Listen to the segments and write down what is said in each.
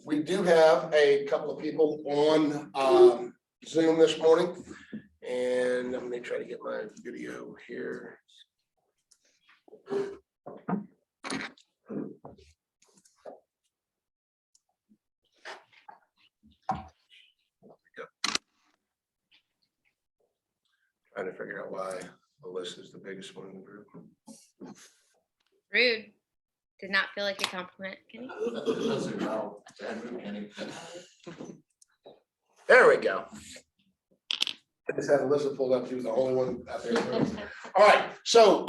We do have a couple of people on Zoom this morning, and let me try to get my video here. Trying to figure out why Alyssa's the biggest one in the group. Rude. Did not feel like a compliment, Kenny. There we go. I just had Alyssa pulled up. She was the only one out there. All right. So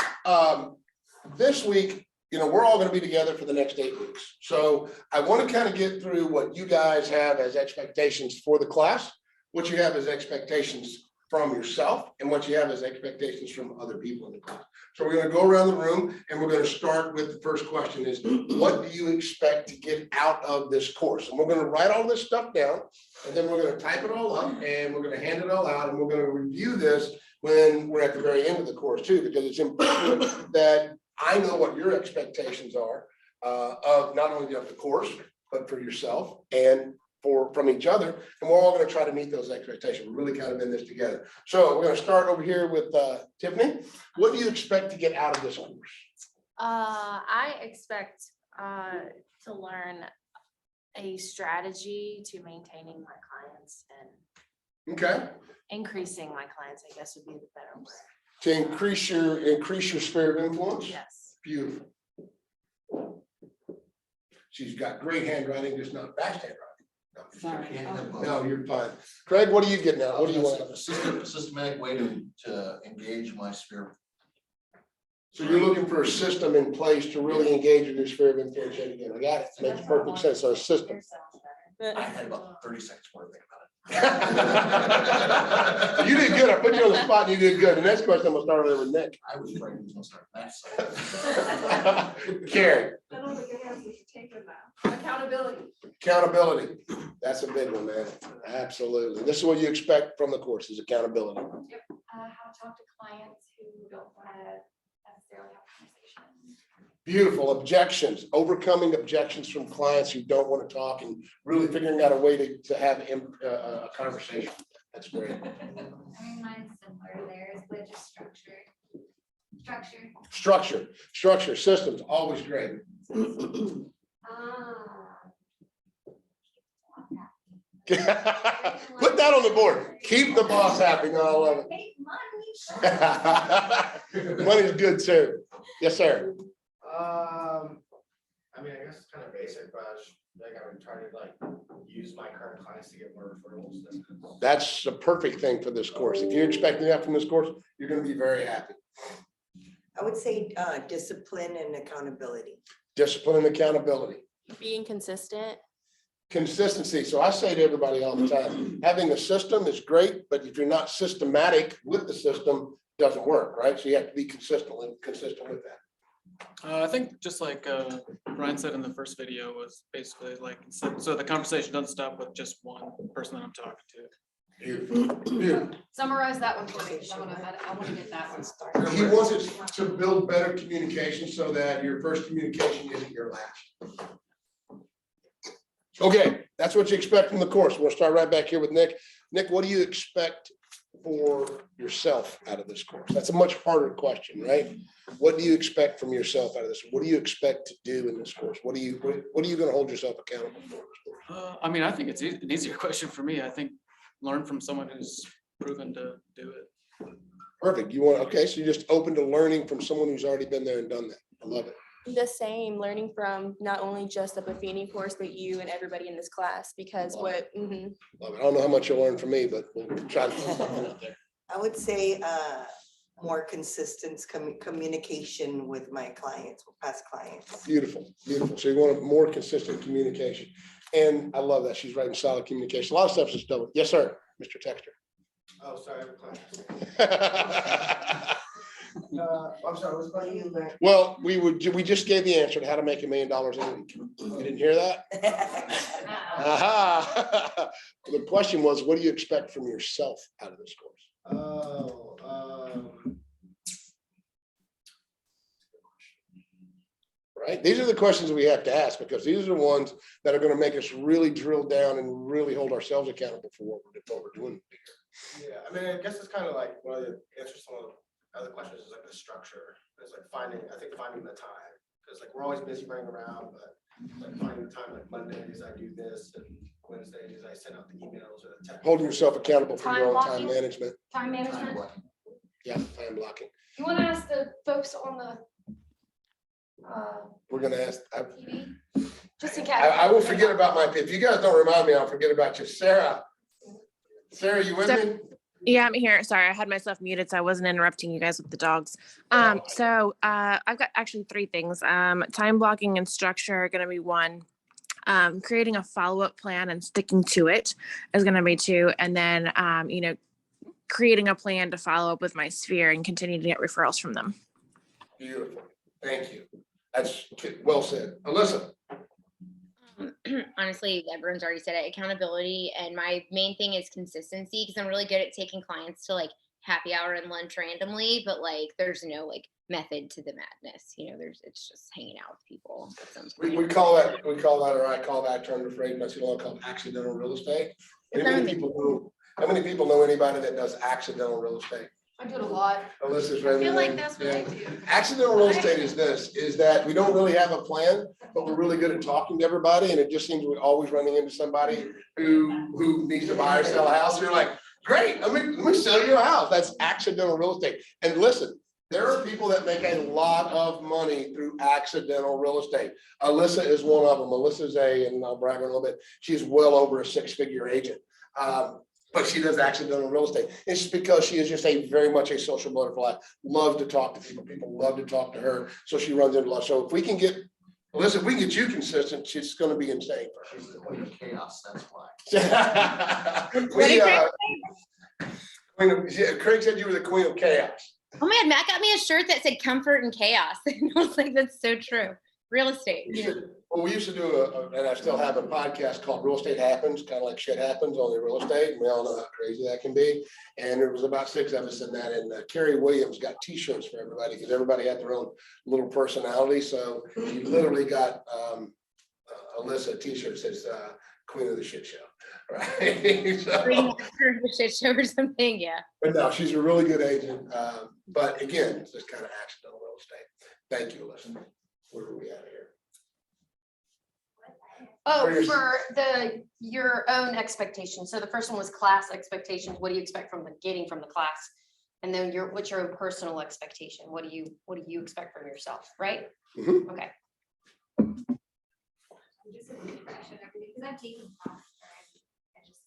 this week, we're all going to be together for the next 8 weeks. So I want to kind of get through what you guys have as expectations for the class, what you have as expectations from yourself, and what you have as expectations from other people in the class. So we're going to go around the room, and we're going to start with the first question is, what do you expect to get out of this course? And we're going to write all this stuff down, and then we're going to type it all up, and we're going to hand it all out, and we're going to review this when we're at the very end of the course too, because it's important that I know what your expectations are of not only of the course, but for yourself and from each other, and we're all going to try to meet those expectations. We're really kind of in this together. So we're going to start over here with Tiffany. What do you expect to get out of this course? I expect to learn a strategy to maintaining my clients and Okay. increasing my clients, I guess would be the better word. To increase your sphere of influence. Yes. Beautiful. She's got great handwriting, just not fast handwriting. Sorry. No, you're fine. Craig, what are you getting at? What do you want? A systematic way to engage my sphere. So you're looking for a system in place to really engage in your sphere of influence yet again. I got it. Makes perfect sense. So a system. I had about 30 seconds more to think about it. You did good. I put you on the spot and you did good. The next question I'm gonna start over with Nick. I was afraid he was gonna start that. Karen. I don't think it has to take with that. Accountability. Accountability. That's a big one, man. Absolutely. This is what you expect from the course is accountability. Yep. How to talk to clients who don't want to necessarily have a conversation. Beautiful. Objections, overcoming objections from clients who don't want to talk and really figuring out a way to have a conversation. That's great. I mean, mine's similar theirs, but just Structure, systems, always great. Put that on the board. Keep the boss happy. I love it. Make money. Money's good too. Yes, sir. I mean, I guess it's kind of basic, but I'm trying to use my current clients to get more referrals. That's the perfect thing for this course. If you're expecting that from this course, you're going to be very happy. I would say discipline and accountability. Discipline and accountability. Being consistent. Consistency. So I say to everybody all the time, having a system is great, but if you're not systematic with the system, it doesn't work, right? So you have to be consistent with that. I think just like Brian said in the first video was basically like, so the conversation doesn't stop with just one person that I'm talking to. Beautiful. Beautiful. Summarize that one for me. 'Cause I want to get that one started. He wants us to build better communication so that your first communication isn't your last. Okay, that's what you expect from the course. We'll start right back here with Nick. Nick, what do you expect for yourself out of this course? That's a much harder question, right? What do you expect from yourself out of this? What do you expect to do in this course? What are you going to hold yourself accountable for? I mean, I think it's an easier question for me. I think learn from someone who's proven to do it. Perfect. Okay, so you're just open to learning from someone who's already been there and done that. I love it. The same, learning from not only just the Buffini course, but you and everybody in this class, because Love it. what, mhm. Love it. I don't know how much you'll learn from me, but we'll try to put something out there. I would say more consistent communication with my clients, with past clients. Beautiful, beautiful. So you want a more consistent communication. And I love that. She's writing solid communication. A lot of stuff's just double. Yes, sir, Mr. Texter. Oh, sorry. I'm sorry, what's about you, man? Well, we just gave the answer to how to make $1 million a week. You didn't hear that? Aha. The question was, what do you expect from yourself out of this course? right? These are the questions we have to ask because these are the ones that are going to make us really drill down and really hold ourselves accountable for what we're doing. Yeah, I mean, I guess it's kind of like one of the answers to some of the other questions is like the structure. It's like finding the time. Because like we're always busy running around, but like finding the time, like Mondays I do this and Wednesdays I send out the emails or the text. Holding yourself accountable for your Time own time blocking. management. Time Time management. blocking. Yeah, time blocking. You want to ask the folks on the We're going to ask. TV? Just in case. I will forget about if you guys don't remind me, I'll forget about you. Sarah, you with me? Yeah, I'm here. Sorry, I had myself muted, so I wasn't interrupting you guys with the dogs. So I've got actually 3 things. Time blocking and structure are going to be 1. Creating a follow-up plan and sticking to it is going to be 2. And then, creating a plan to follow up with my sphere and continue to get referrals from them. Beautiful. Thank you. That's well said. Alyssa. Honestly, everyone's already said it, accountability. And my main thing is consistency because I'm really good at taking clients to like happy hour and lunch randomly, but like there's no like method to the madness. It's just hanging out with people at some point. We call that, or I call that term of phrase, that's called accidental real estate. How many people know anybody that does accidental real estate? I do it a lot. Alyssa's I raising feel her like hand. that's what I do. Accidental real estate is that we don't really have a plan, but we're really good at talking to everybody. And it just seems we're always running into somebody who needs to buy or sell a house. And you're like, great, let me sell you a house. That's accidental real estate. And listen, there are people that make a lot of money through accidental real estate. Alyssa is one of them. Alyssa's and I'll brag a little bit, she's well over a 6-figure agent. But she does accidental real estate. It's because she is just very much a social butterfly. Love to talk to people. People love to talk to her. So she runs into a lot. So if we can get, Alyssa, if we can get you consistent, she's going to be insane. She's the queen of chaos, that's why. Craig said you were the queen of chaos. Oh my God, Matt got me a shirt that said comfort and chaos. And I was like, that's so true. Real estate. Well, we used to do and I still have a podcast called Real Estate Happens, kind of like shit happens, only real estate. And we all know how crazy that can be. And there was about 6 of us in that. And Carrie Williams got t-shirts for everybody because everybody had their own little personality. So you literally got Alyssa a t-shirt that says Queen of the Shit Show. Right. So, The shit show or something. Yeah. but no, she's a really good agent. But again, it's just kind of accidental real estate. Thank you, Alyssa. Where are we at here? Oh, Or your- for your own expectations. So the first one was class expectations. What do you expect from getting from the class? And then what's your own personal expectation? What do you expect from yourself, right? Mhm. Okay. Just a refresh of everything, because I've taken classes, I just.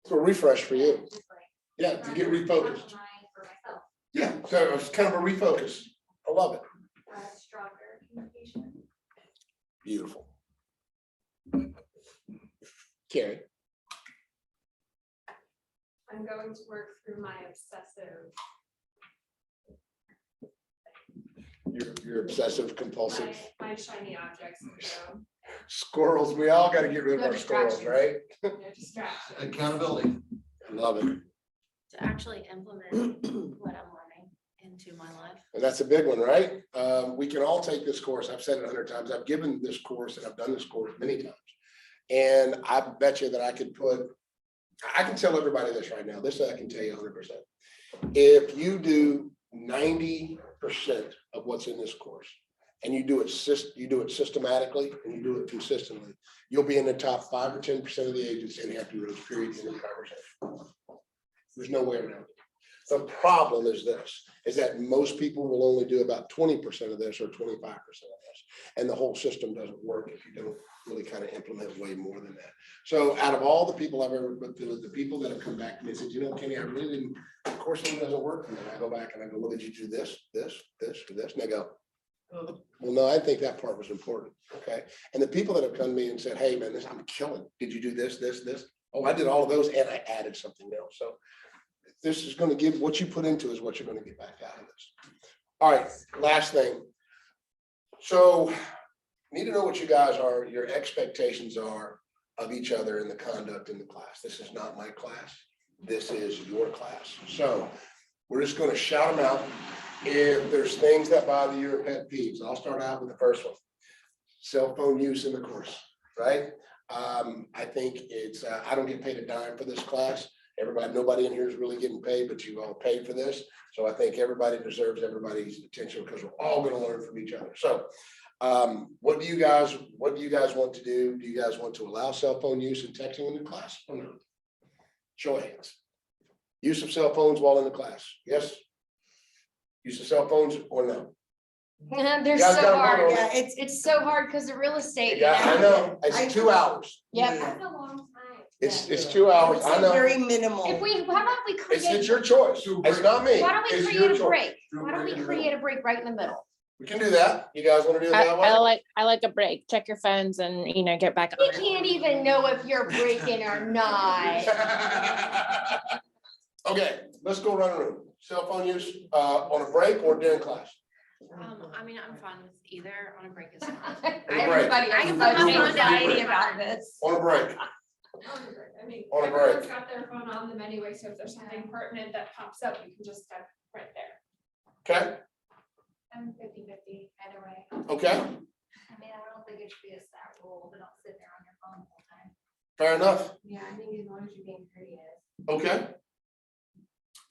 It's a refresh for you. Just like. Yeah, to get refocused. For myself, Yeah, so it's kind of a refocus. I love it. stronger communication. Beautiful. Carrie. I'm going to work through my obsessive, You're obsessive compulsive my shiny objects syndrome. squirrels. We all got to get rid of No our squirrels, distractions. right? No distraction. Accountability. I love it. To actually implement what I'm learning into my life. And that's a big one, right? We can all take this course. I've said it 100 times. I've given this course and I've done this course many times. And I bet you that I can tell everybody this right now. This I can tell you 100%. If you do 90% of what's in this course and you do it systematically and you do it consistently, you'll be in the top 5 or 10% of the agents in Hampton Roads, period, in the conversation. There's no way around it. The problem is that most people will only do about 20% of this or 25% of this. And the whole system doesn't work if you don't really kind of implement way more than that. So out of all the people I've ever put through, the people that have come back to me and said, Kenny, I really didn't, of course, it doesn't work for me. I go back and I go, well, did you do this? And they go, oh, well, no, I think that part was important. Okay. And the people that have come to me and said, hey, man, I'm killing. Did you do this? Oh, I did all of those and I added something else. So this is going to give what you put into is what you're going to get back out of this. All right, last thing. So need to know what you guys are, your expectations are of each other in the conduct in the class. This is not my class. This is your class. So we're just going to shout them out. If there's things that bother you or pet peeves, I'll start out with the first one. cell phone use in the course, right? I think it's, I don't get paid a dime for this class. Nobody in here is really getting paid, but you all paid for this. So I think everybody deserves everybody's attention because we're all gonna learn from each other. So what do you guys want to do? Do you guys want to allow cell phone use and texting in the class or no? Show of hands. Use of cell phones while in the class, yes? Use of cell phones or no? They're You guys so gotta vote hard. on Yeah, it. It's so hard because of real estate. Yeah, I know, I- it's 2 hours. Yep. That's a long time. It's 2 hours, I know. Very minimal. If we, how about we It's create, your choice. It's not me. why don't we It's create your a choice. break? Do a Why don't break we in the create a break right in the middle? We can do that. You guys wanna do it that way? I like a break. Check your phones and, get back We on it. can't even know if you're breaking or not. Okay, let's go around the room. Cell phone use, on a break or during class? I mean, I'm fine with either on a break is fine. Everybody I has can such put my phone anxiety down. about this. On a break. I mean, On a everyone's break. got their phone on them anyway, so if there's something pertinent that pops up, you can just type right there. Okay, I'm 50-50 either way. okay, I mean, I don't think it should be a set rule, but don't sit there on your phone the whole time. fair enough. Yeah, I think as long as you're being courteous. Okay,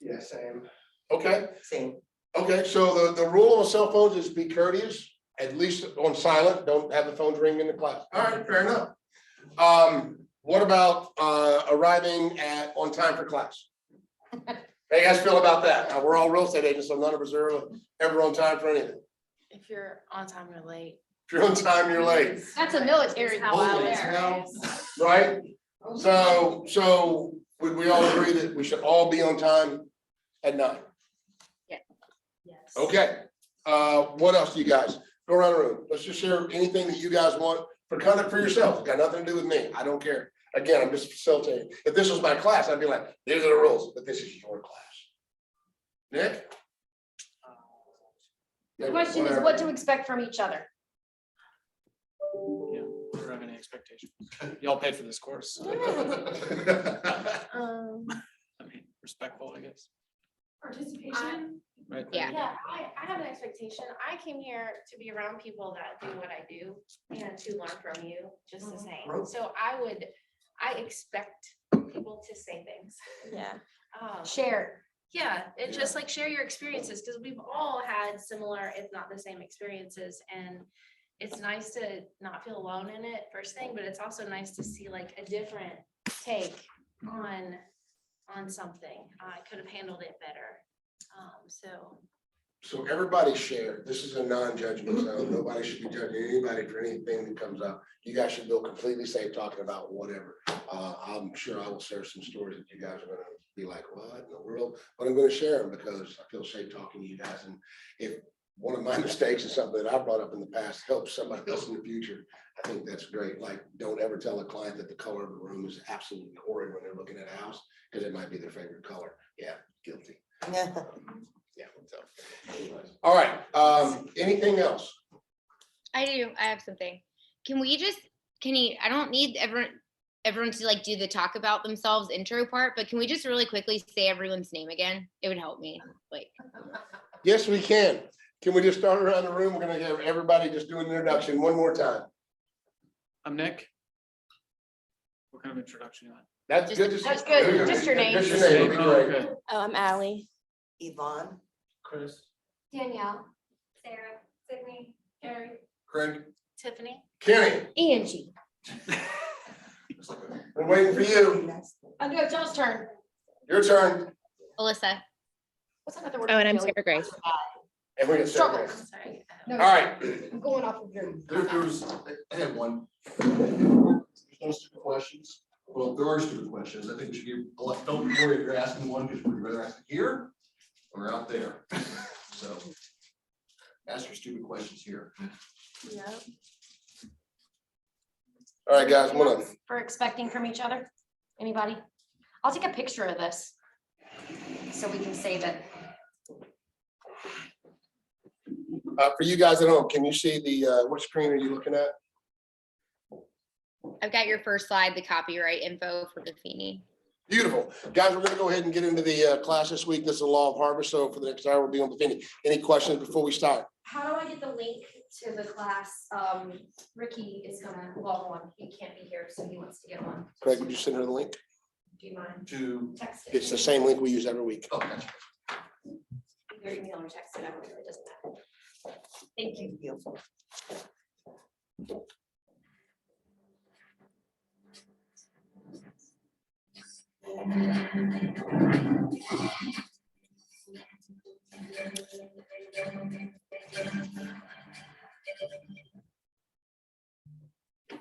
Yeah, same. okay, Same. okay. So the rule on cell phones is be courteous, at least on silent. Don't have the phones ring in the class. All right, fair enough. What about arriving on time for class? How you guys feel about that? We're all real estate agents, so none of us are ever on time for anything. If you're on time, you're late. If you're on time, you're late, That's a military. How I Holy was cow. raised. right? So would we all agree that we should all be on time at 9? Yes. Okay, what else do you guys, go around the room, let's just share anything that you guys want for conduct for yourselves, got nothing to do with me, I don't care. Again, I'm just facilitating, if this was my class, I'd be like, these are the rules, but this is your class. Nick? The question is what to expect from each other. Yeah, I don't have any expectations. Y'all paid for this course. I mean, respectful, I guess, Participation. right? Yeah. Yeah, I have an expectation. I came here to be around people that do what I do and to learn from you just the same. So I expect people to say things. Yeah. Share. Yeah, and just like share your experiences, because we've all had similar, if not the same experiences, and it's nice to not feel alone in it first thing, but it's also nice to see like a different take on something. I could have handled it better. So everybody share, this is a non-judgment zone, nobody should be judging anybody for anything that comes up. You guys should feel completely safe talking about whatever. I'm sure I will share some stories that you guys are gonna be like, what in the world? But I'm gonna share them because I feel safe talking to you guys. And if one of my mistakes is something that I brought up in the past helps somebody else in the future, I think that's great. Like, don't ever tell a client that the color of the room is absolutely horrid when they're looking at a house, because it might be their favorite color. Yeah, guilty. Yeah, so. All right, anything else? I do. I have something. Can you, I don't need everyone to like do the talk about themselves intro part, but can we just really quickly say everyone's name again? It would help me. Like, Yes, we can. Can we just start around the room? We're gonna have everybody just do an introduction one more time. I'm Nick. What kind of introduction you want? That's good. That's good. Just your name. Just your name, would be great. Okay. Oh, I'm Allie. Yvonne. Chris. Danielle, Sarah, Sydney, Carrie. Craig, Tiffany? Kenny, Angie. we're waiting for you. I know it's y'all's turn. Your turn. Alyssa. What's another word? Oh, and I'm Really? Sarah Grace. And we're gonna Struggle. start. Sorry. No, All right. I'm going off of your. I had one. There's no stupid questions. Well, there are stupid questions. I think we should give, don't worry if you're asking one, because we'd rather ask it here or out there. So ask your stupid questions here. Yep. All right, guys, one of them. For expecting from each other? Anybody? I'll take a picture of this. So we can save it. For you guys at home, can you see the, what screen are you looking at? I've got your first slide, the copyright info for Buffini. Beautiful. Guys, we're gonna go ahead and get into the class this week. This is the law of harvest. So for the next hour, we'll be on Buffini. Any questions before we start? How do I get the link to the class. Ricky is gonna log on. He can't be here, so he wants to get one. Craig, would you send her the link? Do you mind? To, Text it. It's the same link we use every week. oh, gotcha. Either email or text it. I don't really, it doesn't matter. Thank you.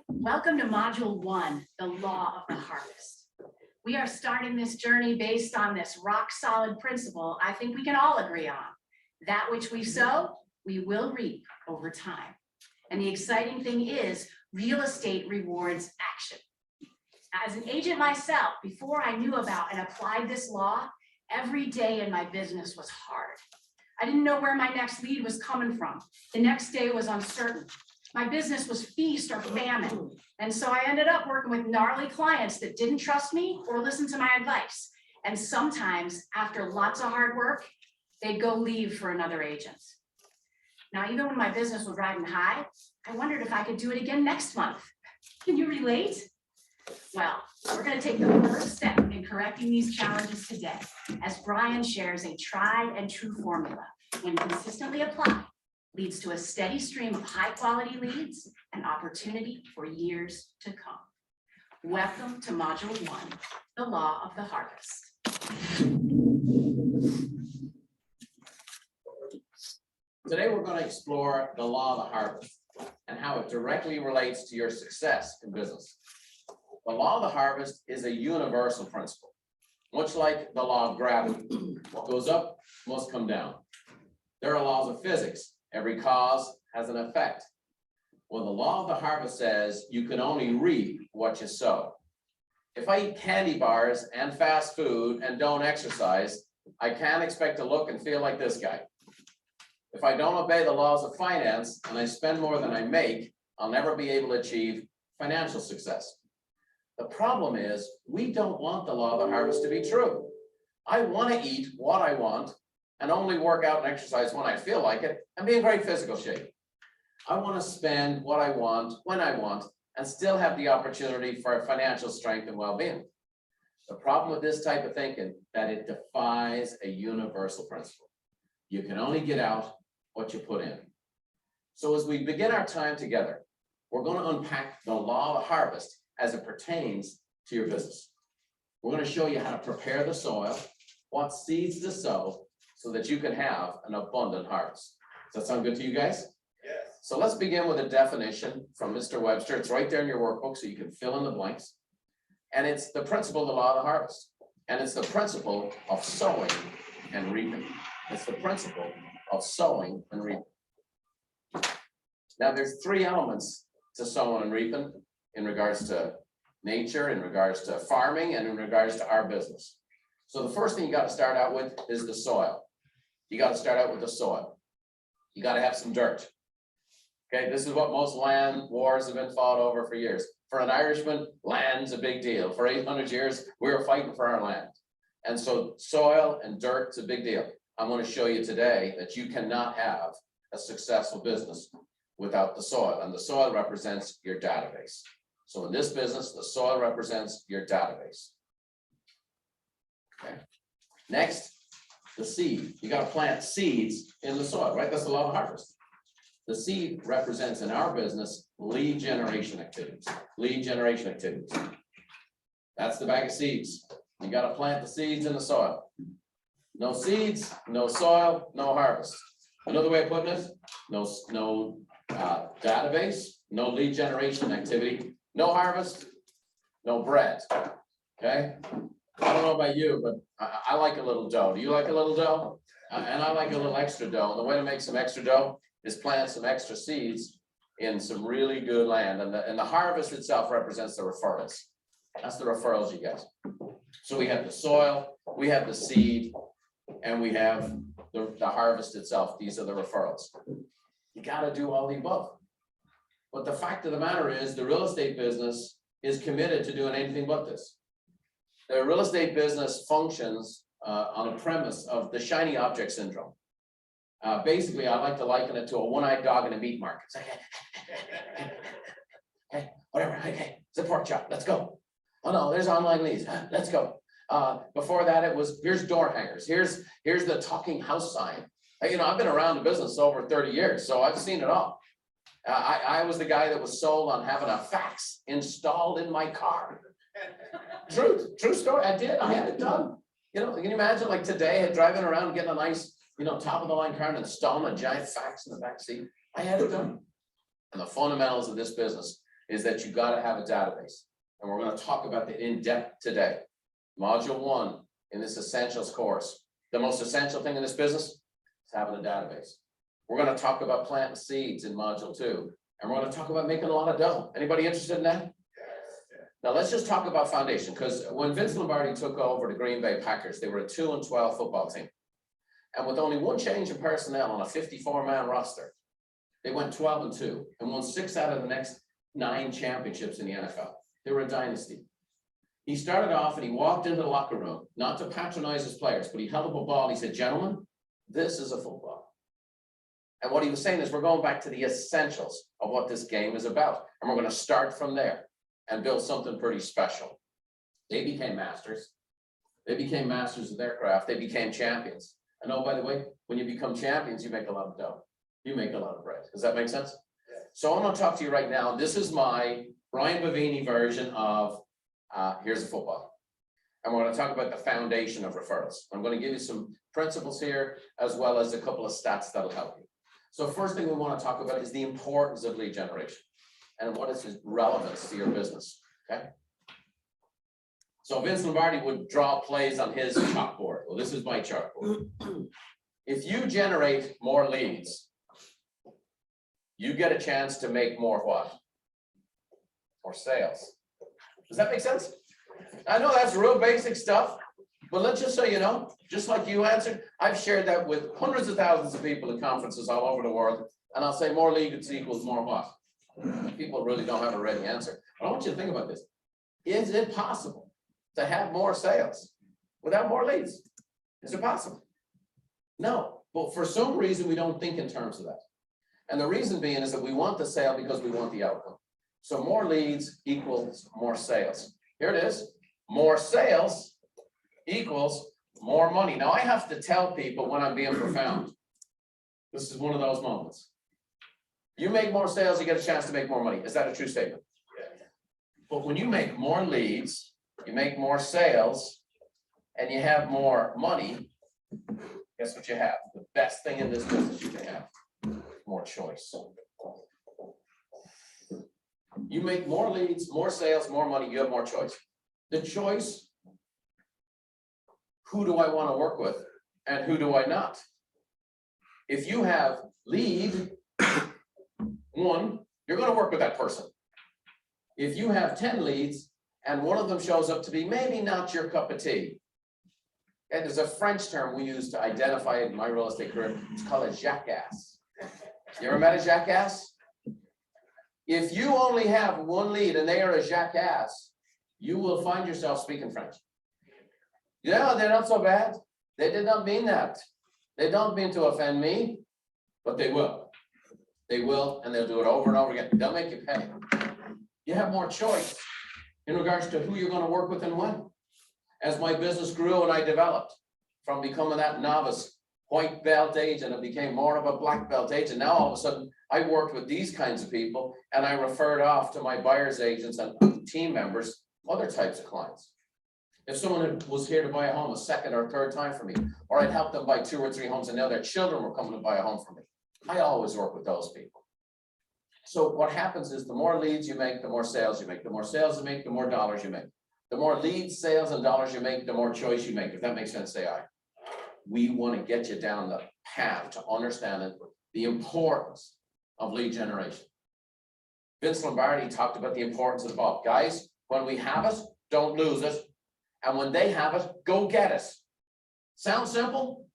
Welcome to Module 1, the Law of the Harvest. We are starting this journey based on this rock-solid principle I think we can all agree on. That which we sow, we will reap over time. And the exciting thing is, real estate rewards action. As an agent myself, before I knew about and applied this law, every day in my business was hard. I didn't know where my next lead was coming from. The next day was uncertain. My business was feast or famine. And so I ended up working with gnarly clients that didn't trust me or listen to my advice. And sometimes, after lots of hard work, they'd go leave for another agent. Now, even when my business was riding high, I wondered if I could do it again next month. Can you relate? Well, we're going to take the first step in correcting these challenges today, as Brian shares a tried and true formula. When consistently applied, leads to a steady stream of high-quality leads and opportunity for years to come. Welcome to Module 1, the Law of the Harvest. Today, we're going to explore the law of the harvest and how it directly relates to your success in business. The law of the harvest is a universal principle, much like the law of gravity. What goes up must come down. There are laws of physics. Every cause has an effect. Well, the law of the harvest says you can only reap what you sow. If I eat candy bars and fast food and don't exercise, I can't expect to look and feel like this guy. If I don't obey the laws of finance and I spend more than I make, I'll never be able to achieve financial success. The problem is we don't want the law of the harvest to be true. I want to eat what I want and only work out and exercise when I feel like it and be in great physical shape. I want to spend what I want when I want and still have the opportunity for financial strength and well-being. The problem with this type of thinking that it defies a universal principle. You can only get out what you put in. So as we begin our time together, we're going to unpack the law of the harvest as it pertains to your business. We're going to show you how to prepare the soil, what seeds to sow, so that you can have an abundant harvest. Does that sound good to you guys? Yes. So let's begin with a definition from Mr. Webster. It's right there in your workbook, so you can fill in the blanks. And it's the principle of the law of the harvest. And it's the principle of sowing and reaping. It's the principle of sowing and reaping. Now, there's three elements to sowing and reaping in regards to nature, in regards to farming, and in regards to our business. So the first thing you got to start out with is the soil. You got to start out with the soil. You got to have some dirt. Okay, this is what most land wars have been fought over for years. For an Irishman, land's a big deal. For 800 years, we were fighting for our land. And so soil and dirt's a big deal. I'm going to show you today that you cannot have a successful business without the soil. And the soil represents your database. So in this business, the soil represents your database. Okay. Next, the seed. You got to plant seeds in the soil, right? That's the law of harvest. The seed represents in our business lead generation activities. Lead generation activities. That's the bag of seeds. You got to plant the seeds in the soil. No seeds, no soil, no harvest. Another way of putting it, no database, no lead generation activity, no harvest, no bread. Okay. I don't know about you, but I like a little dough. Do you like a little dough? And I like a little extra dough. And the way to make some extra dough is plant some extra seeds in some really good land. And the harvest itself represents the referrals. That's the referrals, you guys. So we have the soil, we have the seed, and we have the harvest itself. These are the referrals. You got to do all the above. But the fact of the matter is the real estate business is committed to doing anything but this. The real estate business functions on a premise of the shiny object syndrome. Basically, I like to liken it to a one-eyed dog in a meat market. It's like, hey, whatever, hey, it's a pork chop, let's go. Oh no, there's online leads, let's go. Before that, it was, here's door hangers, here's the talking house sign. You know, I've been around the business over 30 years, so I've seen it all. I was the guy that was sold on having a fax installed in my car. True story, I did, I had it done. You know, can you imagine like today, driving around getting a nice, you know, top of the line car and installing a giant fax in the back seat? I had it done. And the fundamentals of this business is that you gotta have a database. And we're gonna talk about the in-depth today. Module 1 in this essentials course. The most essential thing in this business is having a database. We're gonna talk about planting seeds in module 2. And we're gonna talk about making a lot of dough. Anybody interested in that? Now let's just talk about foundation, because when Vince Lombardi took over the Green Bay Packers, they were a 2-12 football team. And with only one change in personnel on a 54-man roster, they went 12-2 and won 6 out of the next 9 championships in the NFL. They were a dynasty. He started off and he walked into the locker room, not to patronize his players, but he held up a ball. He said, gentlemen, this is a football. And what he was saying is we're going back to the essentials of what this game is about. And we're going to start from there and build something pretty special. They became masters. They became masters of their craft. They became champions. And oh, by the way, when you become champions, you make a lot of dough. You make a lot of bread. Does that make sense? Yeah. So I'm going to talk to you right now. This is my Brian Buffini version of here's a football. And we're going to talk about the foundation of referrals. I'm going to give you some principles here, as well as a couple of stats that'll help you. So first thing we want to talk about is the importance of lead generation and what is its relevance to your business, okay? So Vince Lombardi would draw plays on his chalkboard. Well, this is my chalkboard. If you generate more leads, you get a chance to make more what? More sales. Does that make sense? I know that's real basic stuff, but let's just so you know, just like you answered, I've shared that with hundreds of thousands of people at conferences all over the world, and I'll say more leads equals more what? People really don't have a ready answer. But I want you to think about this. Is it possible to have more sales without more leads? Is it possible? No, but for some reason, we don't think in terms of that. And the reason being is that we want the sale because we want the outcome. So more leads equals more sales. Here it is. More sales equals more money. Now I have to tell people when I'm being profound. This is one of those moments. You make more sales, you get a chance to make more money. Is that a true statement? Yeah. But when you make more leads, you make more sales, and you have more money, guess what you have? The best thing in this business you can have. More choice. You make more leads, more sales, more money, you have more choice. The choice, who do I want to work with and who do I not? If you have lead, one, you're going to work with that person. If you have 10 leads and one of them shows up to be maybe not your cup of tea, and there's a French term we use to identify it in my real estate career, it's called a jackass. You ever met a jackass? If you only have one lead and they are a jackass, you will find yourself speaking French. Yeah, they're not so bad. They did not mean that. They don't mean to offend me, but they will. They will, and they'll do it over and over again. They'll make you pay. You have more choice in regards to who you're going to work with and when. As my business grew and I developed from becoming that novice white belt agent, and became more of a black belt agent. Now all of a sudden I worked with these kinds of people and I referred off to my buyer's agents and team members, other types of clients. If someone was here to buy a home a second or third time for me, or I'd help them buy 2 or 3 homes and now their children were coming to buy a home from me, I always work with those people. So what happens is the more leads you make, the more sales you make. The more sales you make, the more dollars you make. The more leads, sales, and dollars you make, the more choice you make. If that makes sense, say aye. We want to get you down the path to understanding the importance of lead generation. Vince Lombardi talked about the importance of the ball. Guys, when we have it, don't lose it. And when they have it, go get it. Sounds simple?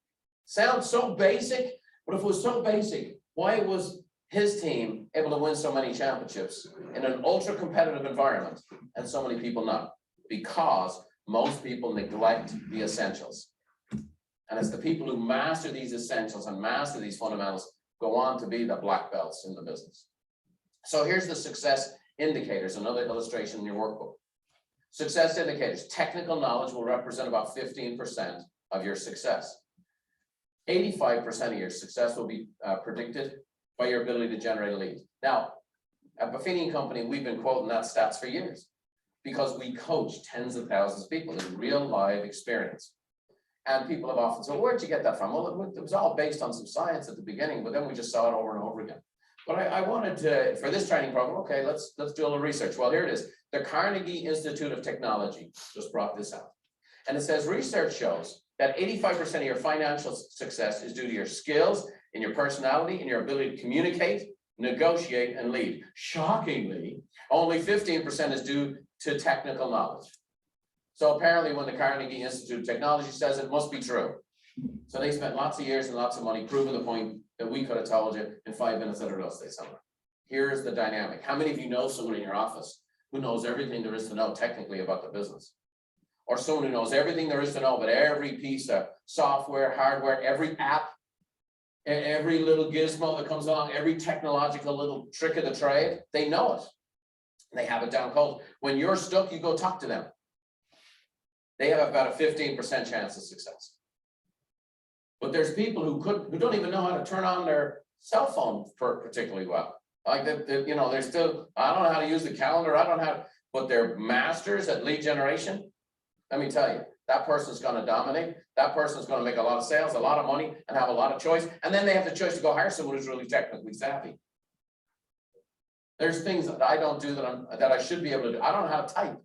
Sounds so basic? But if it was so basic, why was his team able to win so many championships in an ultra competitive environment and so many people not? Because most people neglect the essentials. And it's the people who master these essentials and master these fundamentals go on to be the black belts in the business. So here's the success indicators, another illustration in your workbook. Success indicators, technical knowledge will represent about 15% of your success. 85% of your success will be predicted by your ability to generate a lead. Now, at Buffini Company, we've been quoting that stats for years because we coach tens of thousands of people in real live experience. And people have often said, where'd you get that from? Well, it was all based on some science at the beginning, but then we just saw it over and over again. But I wanted to, for this training program, okay, let's do a little research. Well, here it is. The Carnegie Institute of Technology just brought this out. And it says research shows that 85% of your financial success is due to your skills, in your personality, and your ability to communicate, negotiate, and lead. Shockingly, only 15% is due to technical knowledge. So apparently when the Carnegie Institute of Technology says it must be true. So they spent lots of years and lots of money proving the point that we could have told you in 5 minutes at a real estate seminar. Here's the dynamic. How many of you know someone in your office who knows everything there is to know technically about the business? Or someone who knows everything there is to know about every piece of software, hardware, every app, every little gizmo that comes along, every technological little trick of the trade, they know it. They have it down cold. When you're stuck, you go talk to them. They have about a 15% chance of success. But there's people who don't even know how to turn on their cell phone particularly well. Like you know, they're still, I don't know how to use the calendar, I don't know how, but they're masters at lead generation. Let me tell you, that person's going to dominate. That person's going to make a lot of sales, a lot of money, and have a lot of choice. And then they have the choice to go hire someone who's really technically savvy. There's things that I don't do that I should be able to do. I don't know how to type.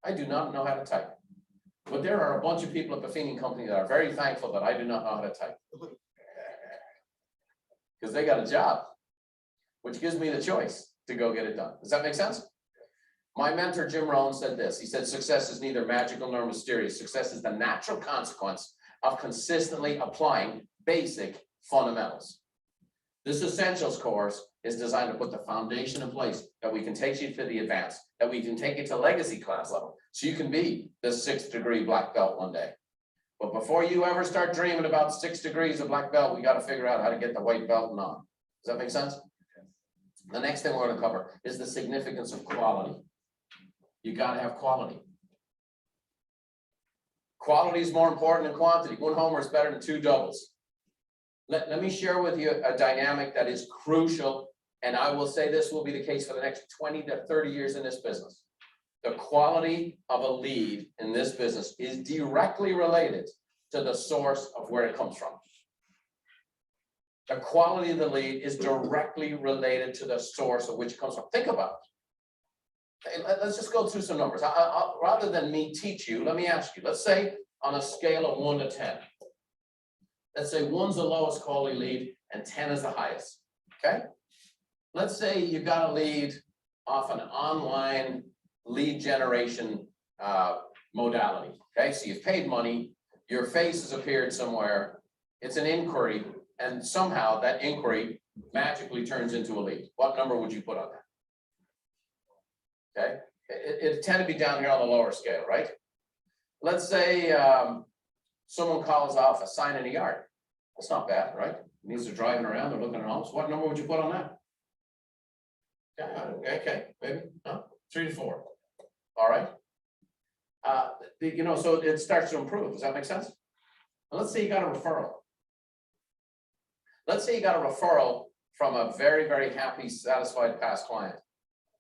I do not know how to type. But there are a bunch of people at Buffini Company that are very thankful that I do not know how to type. Because they got a job, which gives me the choice to go get it done. Does that make sense? My mentor, Jim Rohn, said this. He said, success is neither magical nor mysterious. Success is the natural consequence of consistently applying basic fundamentals. This essentials course is designed to put the foundation in place that we can take you to the advanced, that we can take you to legacy class level. So you can be the 6th degree black belt one day. But before you ever start dreaming about 6 degrees of black belt, we got to figure out how to get the white belt and on. Does that make sense? The next thing we're going to cover is the significance of quality. You got to have quality. Quality is more important than quantity. 1 homer is better than 2 doubles. Let me share with you a dynamic that is crucial, and I will say this will be the case for the next 20 to 30 years in this business. The quality of a lead in this business is directly related to the source of where it comes from. The quality of the lead is directly related to the source of which it comes from. Think about it. Let's just go through some numbers. Rather than me teach you, let me ask you, let's say on a scale of 1 to 10. Let's say 1's the lowest quality lead and 10 is the highest, okay? Let's say you got a lead off an online lead generation modality, okay? So you've paid money, your face has appeared somewhere, it's an inquiry, and somehow that inquiry magically turns into a lead. What number would you put on that? Okay, it tend to be down here on the lower scale, right? Let's say someone calls off a sign in a yard. That's not bad, right? It means they're driving around, they're looking at homes. What number would you put on that? Okay, maybe, no, 3 to 4. All right. You know, so it starts to improve. Does that make sense? Now, let's say you got a referral. Let's say you got a referral from a very, very happy, satisfied past client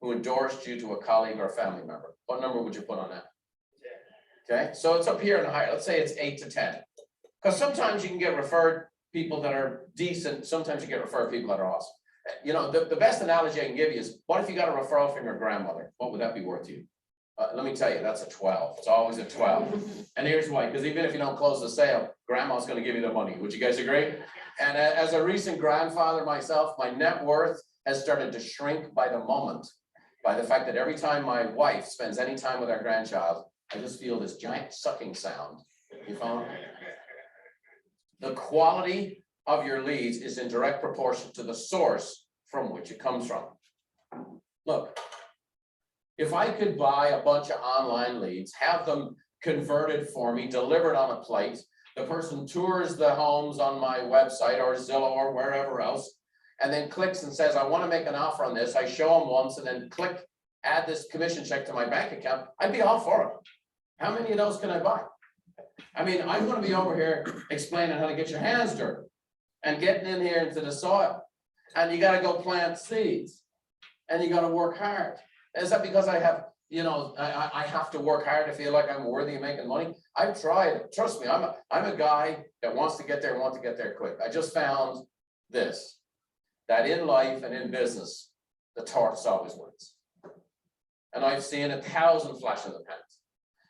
who endorsed you to a colleague or a family member. What number would you put on that? Okay, so it's up here in the higher. Let's say it's 8 to 10. Because sometimes you can get referred people that are decent. Sometimes you get referred people that are awesome. You know, the best analogy I can give you is, what if you got a referral from your grandmother? What would that be worth to you? Let me tell you, that's a 12. It's always a 12. And here's why, because even if you don't close the sale, grandma's going to give you the money. Would you guys agree? And as a recent grandfather myself, my net worth has started to shrink by the moment, by the fact that every time my wife spends any time with our grandchild, I just feel this giant sucking sound. You follow? The quality of your leads is in direct proportion to the source from which it comes from. Look, if I could buy a bunch of online leads, have them converted for me, delivered on a plate, The person tours the homes on my website or Zillow or wherever else, and then clicks and says, I want to make an offer on this. I show them once and then click, add this commission check to my bank account. I'd be all for it. How many of those can I buy? I mean, I'm going to be over here explaining how to get your hands dirty and getting in here into the soil. And you got to go plant seeds and you got to work hard. Is that because I have, you know, I have to work hard to feel like I'm worthy of making money? I've tried. Trust me, I'm a guy that wants to get there and want to get there quick. I just found this, that in life and in business, the tortoise always wins. And I've seen 1,000 flash in the pants.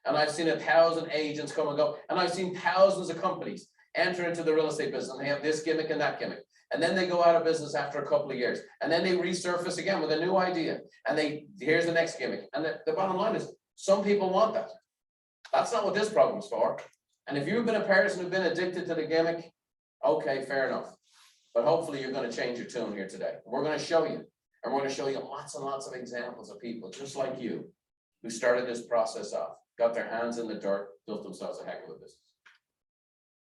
And I've seen 1,000 agents come and go. And I've seen thousands of companies enter into the real estate business and they have this gimmick and that gimmick. And then they go out of business after a couple of years. And then they resurface again with a new idea. And here's the next gimmick. And the bottom line is, some people want that. That's not what this program's for. And if you've been a person who's been addicted to the gimmick, okay, fair enough. But hopefully you're going to change your tune here today. We're going to show you. And we're going to show you lots and lots of examples of people just like you who started this process off, got their hands in the dirt, built themselves a heck of a business.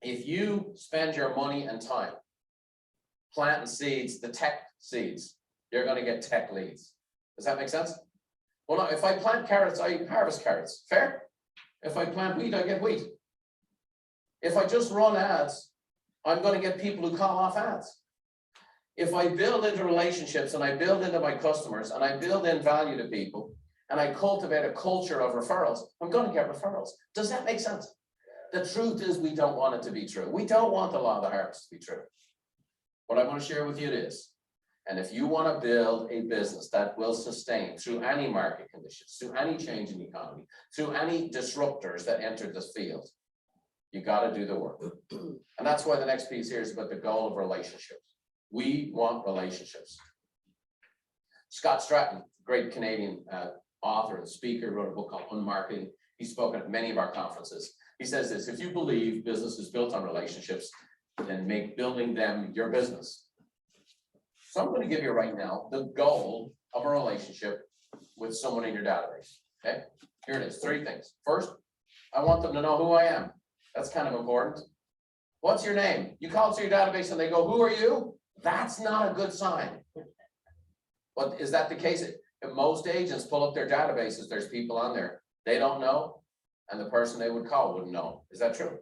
If you spend your money and time planting seeds, the tech seeds, you're going to get tech leads. Does that make sense? Well, no, if I plant carrots, I harvest carrots. Fair? If I plant wheat, I get wheat. If I just run ads, I'm going to get people who call off ads. If I build into relationships and I build into my customers and I build in value to people and I cultivate a culture of referrals, I'm going to get referrals. Does that make sense? The truth is we don't want it to be true. We don't want the law of the harvest to be true. What I want to share with you is, and if you want to build a business that will sustain through any market conditions, through any change in the economy, through any disruptors that enter this field, you got to do the work. And that's why the next piece here is about the goal of relationships. We want relationships. Scott Stratton, great Canadian author and speaker, wrote a book called Unmarketing. He's spoken at many of our conferences. He says this: if you believe business is built on relationships, then make building them your business. So I'm going to give you right now the goal of a relationship with someone in your database. Okay, here it is. 3 things. First, I want them to know who I am. That's kind of important. What's your name? You call it to your database and they go, who are you? That's not a good sign. But is that the case? If most agents pull up their databases, there's people on there they don't know, and the person they would call wouldn't know. Is that true?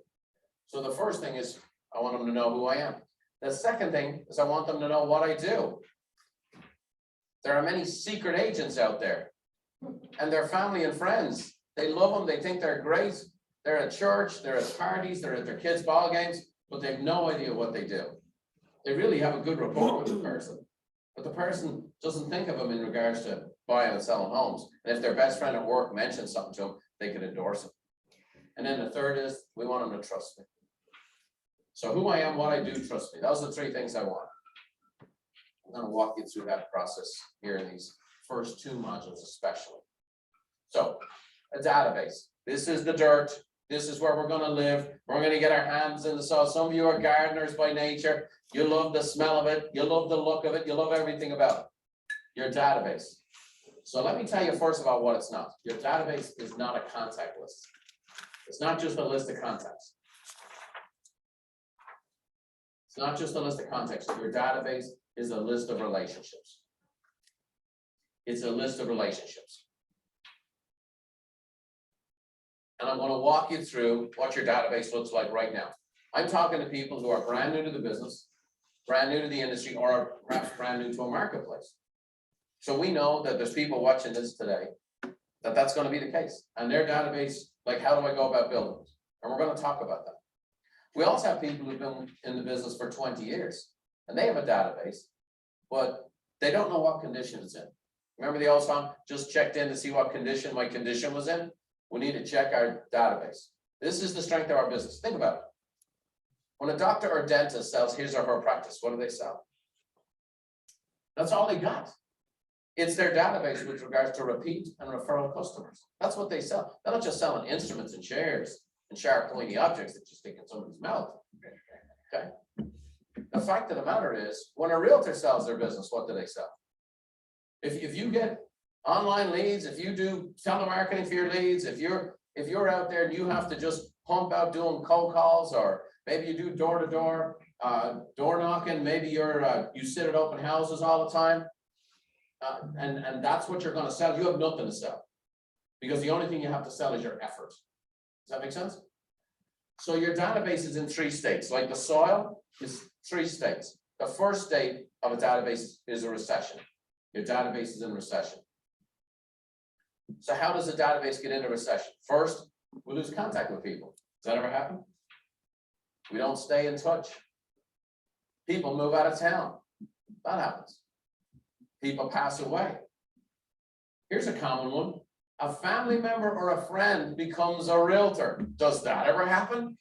So the first thing is, I want them to know who I am. The second thing is I want them to know what I do. There are many secret agents out there, and their family and friends, they love them, they think they're great. They're at church, they're at parties, they're at their kids' ball games, but they have no idea what they do. They really have a good rapport with the person, but the person doesn't think of them in regards to buying and selling homes. And if their best friend at work mentions something to them, they could endorse it. And then the third is, we want them to trust me. So who I am, what I do, trust me. Those are the 3 things I want. I'm going to walk you through that process here in these first 2 modules especially. So, a database. This is the dirt. This is where we're going to live. We're going to get our hands in the soil. Some of you are gardeners by nature. You love the smell of it. You love the look of it. You love everything about it. Your database. So let me tell you first about what it's not. Your database is not a contact list. It's not just a list of contacts. It's not just a list of contacts. Your database is a list of relationships. It's a list of relationships. And I'm going to walk you through what your database looks like right now. I'm talking to people who are brand new to the business, brand new to the industry, or are perhaps brand new to a marketplace. So we know that there's people watching this today that that's going to be the case. And their database, like, how do I go about building it? And we're going to talk about that. We also have people who've been in the business for 20 years, and they have a database, but they don't know what condition it's in. Remember the old song, just checked in to see what condition my condition was in? We need to check our database. This is the strength of our business. Think about it. When a doctor or dentist sells his or her practice, what do they sell? That's all they got. It's their database with regards to repeat and referral customers. That's what they sell. They're not just selling instruments and chairs and sharp pointy objects that you stick in somebody's mouth. Okay. The fact of the matter is, when a realtor sells their business, what do they sell? If you get online leads, if you do telemarketing for your leads, if you're out there and you have to just pump out doing cold calls, or maybe you do door to door, door knocking, maybe you sit at open houses all the time. And that's what you're gonna sell. You have nothing to sell. Because the only thing you have to sell is your effort. Does that make sense? So your database is in 3 states, like the soil is 3 states. The first state of a database is a recession. Your database is in recession. So how does a database get into recession? First, we lose contact with people. Does that ever happen? We don't stay in touch. People move out of town. That happens. People pass away. Here's a common one. A family member or a friend becomes a realtor. Does that ever happen?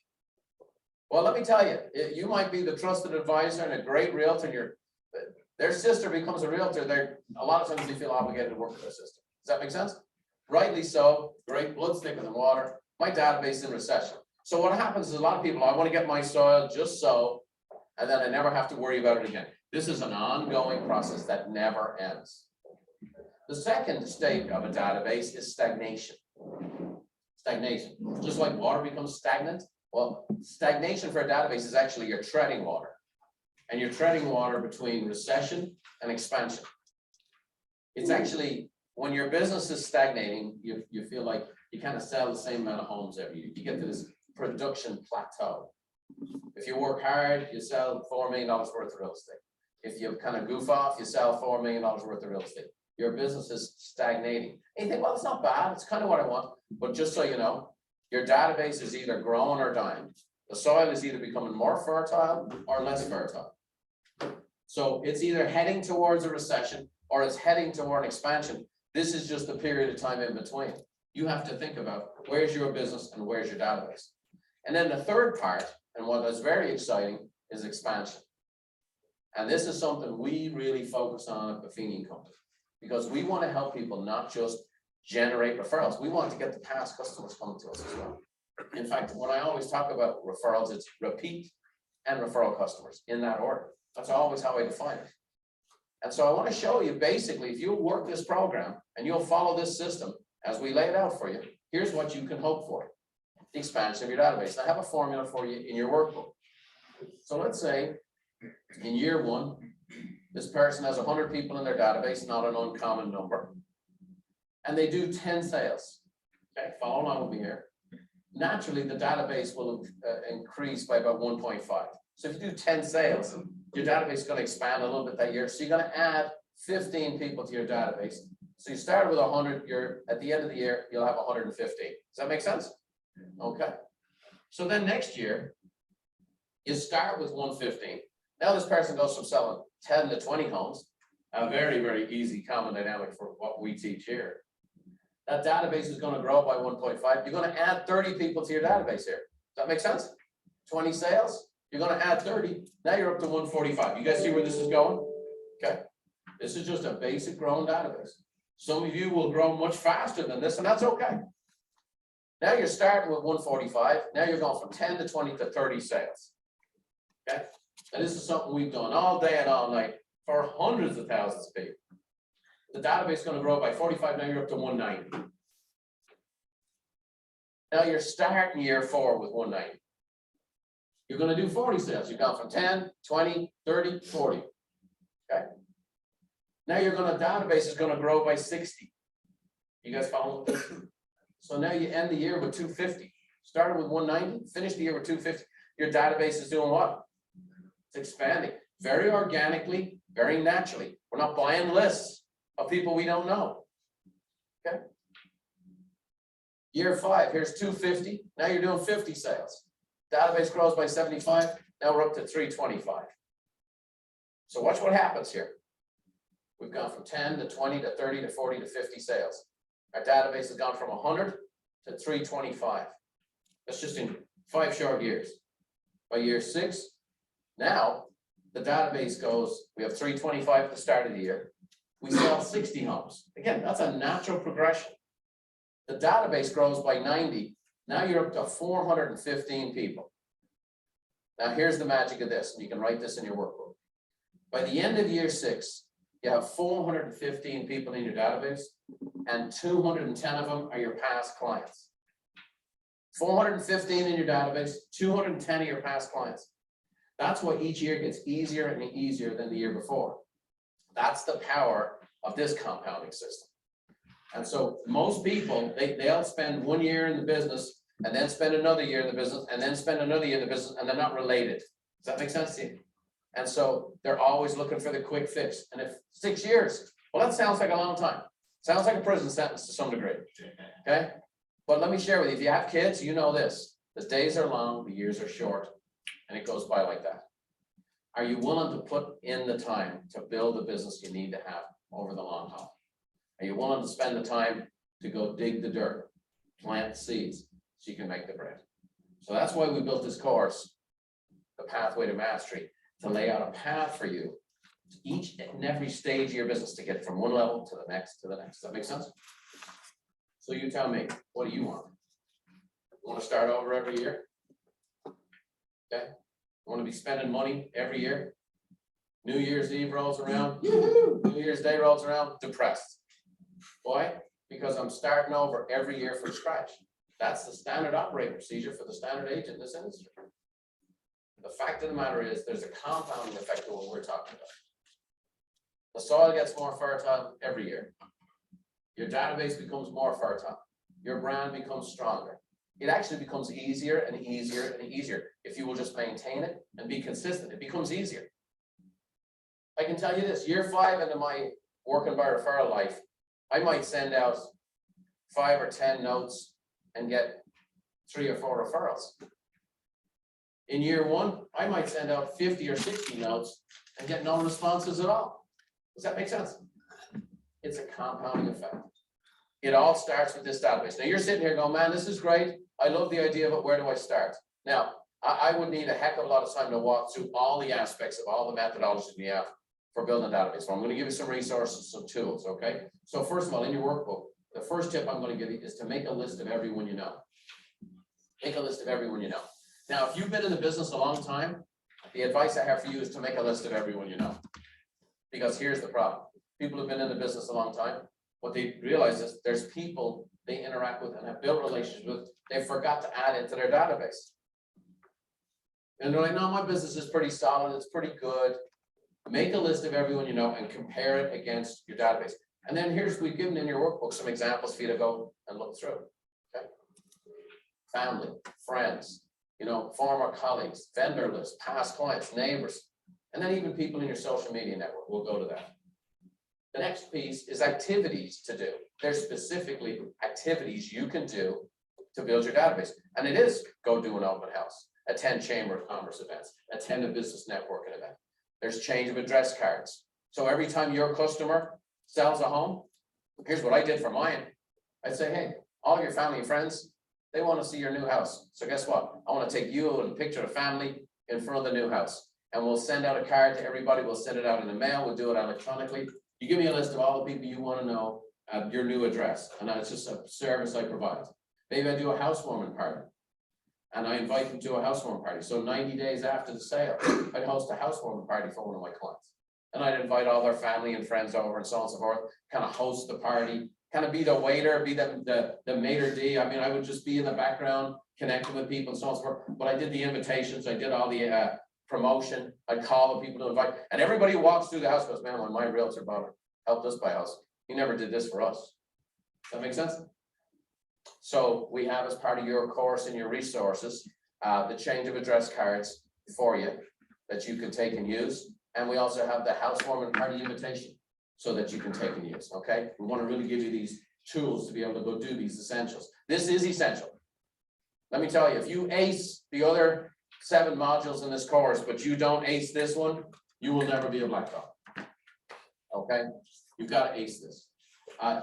Well, let me tell you, you might be the trusted advisor and a great realtor, and their sister becomes a realtor. A lot of times they feel obligated to work with their sister. Does that make sense? Rightly so. Great, blood's thicker than water. My database is in recession. So what happens is a lot of people, I want to get my soil just so, and then I never have to worry about it again. This is an ongoing process that never ends. The second state of a database is stagnation. Stagnation, just like water becomes stagnant. Well, stagnation for a database is actually you're treading water. And you're treading water between recession and expansion. It's actually, when your business is stagnating, you feel like you kind of sell the same amount of homes every year. You get to this production plateau. If you work hard, you sell $4 million worth of real estate. If you kind of goof off, you sell $4 million worth of real estate. Your business is stagnating. And you think, well, it's not bad. It's kind of what I want. But just so you know, your database is either growing or dying. The soil is either becoming more fertile or less fertile. So it's either heading towards a recession or it's heading toward an expansion. This is just a period of time in between. You have to think about where's your business and where's your database. And then the third part, and what is very exciting, is expansion. And this is something we really focus on at Buffini & Company, because we want to help people not just generate referrals. We want to get the past customers coming to us as well. In fact, when I always talk about referrals, it's repeat and referral customers in that order. That's always how I define it. And so I want to show you basically, if you work this program and you'll follow this system as we lay it out for you, here's what you can hope for. The expansion of your database. I have a formula for you in your workbook. So let's say in year 1, this person has 100 people in their database, not an uncommon number, and they do 10 sales. Okay, follow along with me here. Naturally, the database will increase by about 1.5. So if you do 10 sales, your database is going to expand a little bit that year. So you're going to add 15 people to your database. So you start with 100, at the end of the year, you'll have 115. Does that make sense? Okay. So then next year, you start with 115. Now this person goes from selling 10 to 20 homes, a very, very easy common dynamic for what we teach here. That database is going to grow by 1.5. You're going to add 30 people to your database here. Does that make sense? 20 sales, you're going to add 30. Now you're up to 145. You guys see where this is going? Okay. This is just a basic growing database. Some of you will grow much faster than this, and that's okay. Now you're starting with 145. Now you're going from 10 to 20 to 30 sales. Okay. And this is something we've done all day and all night for hundreds of thousands of people. The database is going to grow by 45. Now you're up to 190. Now you're starting year 4 with 190. You're going to do 40 sales. You've gone from 10, 20, 30, 40. Okay. Now you're going to, database is going to grow by 60. You guys follow this? So now you end the year with 250. Started with 190, finished the year with 250. Your database is doing what? It's expanding very organically, very naturally. We're not buying lists of people we don't know. Okay. Year 5, here's 250. Now you're doing 50 sales. Database grows by 75. Now we're up to 325. So watch what happens here. We've gone from 10 to 20 to 30 to 40 to 50 sales. Our database has gone from 100 to 325. That's just in 5 short years. By year 6, now the database goes, we have 325 at the start of the year. We sell 60 homes. Again, that's a natural progression. The database grows by 90. Now you're up to 415 people. Now here's the magic of this, and you can write this in your workbook. By the end of year 6, you have 415 people in your database, and 210 of them are your past clients. 415 in your database, 210 of your past clients. That's why each year gets easier and easier than the year before. That's the power of this compounding system. And so most people, they'll spend 1 year in the business and then spend another year in the business and then spend another year in the business, and they're not related. Does that make sense to you? And so they're always looking for the quick fix. And if 6 years, well, that sounds like a long time. Sounds like a prison sentence to some degree. Okay? But let me share with you, if you have kids, you know this. The days are long, the years are short, and it goes by like that. Are you willing to put in the time to build the business you need to have over the long haul? Are you willing to spend the time to go dig the dirt, plant seeds, so you can make the bread? So that's why we built this course, The Pathway to Mastery, to lay out a path for you each and every stage of your business to get from one level to the next to the next. Does that make sense? So you tell me, what do you want? You want to start over every year? Okay. You want to be spending money every year? New Year's Eve rolls around, New Year's Day rolls around, depressed. Why? Because I'm starting over every year from scratch. That's the standard operating procedure for the standard agent in this industry. The fact of the matter is there's a compounding effect of what we're talking about. The soil gets more fertile every year. Your database becomes more fertile. Your brand becomes stronger. It actually becomes easier and easier and easier. If you will just maintain it and be consistent, it becomes easier. I can tell you this, year 5 into my working by referral life, I might send out 5 or 10 notes and get 3 or 4 referrals. In year 1, I might send out 50 or 60 notes and get no responses at all. Does that make sense? It's a compounding effect. It all starts with this database. Now you're sitting here going, man, this is great. I love the idea of it. Where do I start? Now, I would need a heck of a lot of time to walk through all the aspects of all the methodologies we have for building a database. So I'm going to give you some resources, some tools, okay? So first of all, in your workbook, the first tip I'm going to give you is to make a list of everyone you know. Make a list of everyone you know. Now, if you've been in the business a long time, the advice I have for you is to make a list of everyone you know. Because here's the problem. People who've been in the business a long time, what they realize is there's people they interact with and have built relationships with, they forgot to add into their database. And they're like, no, my business is pretty solid, it's pretty good. Make a list of everyone you know and compare it against your database. And then we've given in your workbook some examples for you to go and look through. Okay. Family, friends, former colleagues, vendor lists, past clients, neighbors, and then even people in your social media network. We'll go to that. The next piece is activities to do. There's specifically activities you can do to build your database. And it is go do an open house, attend Chamber of Commerce events, attend a business networking event. There's change of address cards. So every time your customer sells a home, here's what I did for mine. I'd say, hey, all of your family and friends, they want to see your new house. So guess what? I want to take you and a picture of the family in front of the new house. And we'll send out a card to everybody. We'll send it out in the mail. We'll do it electronically. You give me a list of all the people you want to know your new address. And that's just a service I provide. Maybe I do a housewarming party. And I invite them to a housewarming party. So 90 days after the sale, I'd host a housewarming party for one of my clients. And I'd invite all their family and friends over and so on and so forth, kind of host the party, kind of be the waiter, be the maitre d'. I mean, I would just be in the background, connecting with people and so on and so forth. But I did the invitations, I did all the promotion, I'd call the people to invite, and everybody who walks through the house goes, man, when my realtor helped us buy a house, he never did this for us. Does that make sense? So we have as part of your course and your resources, the change of address cards for you that you can take and use. And we also have the housewarming party invitation so that you can take and use, okay? We want to really give you these tools to be able to go do these essentials. This is essential. Let me tell you, if you ace the other 7 modules in this course, but you don't ace this one, you will never be a black belt. Okay? You've got to ace this.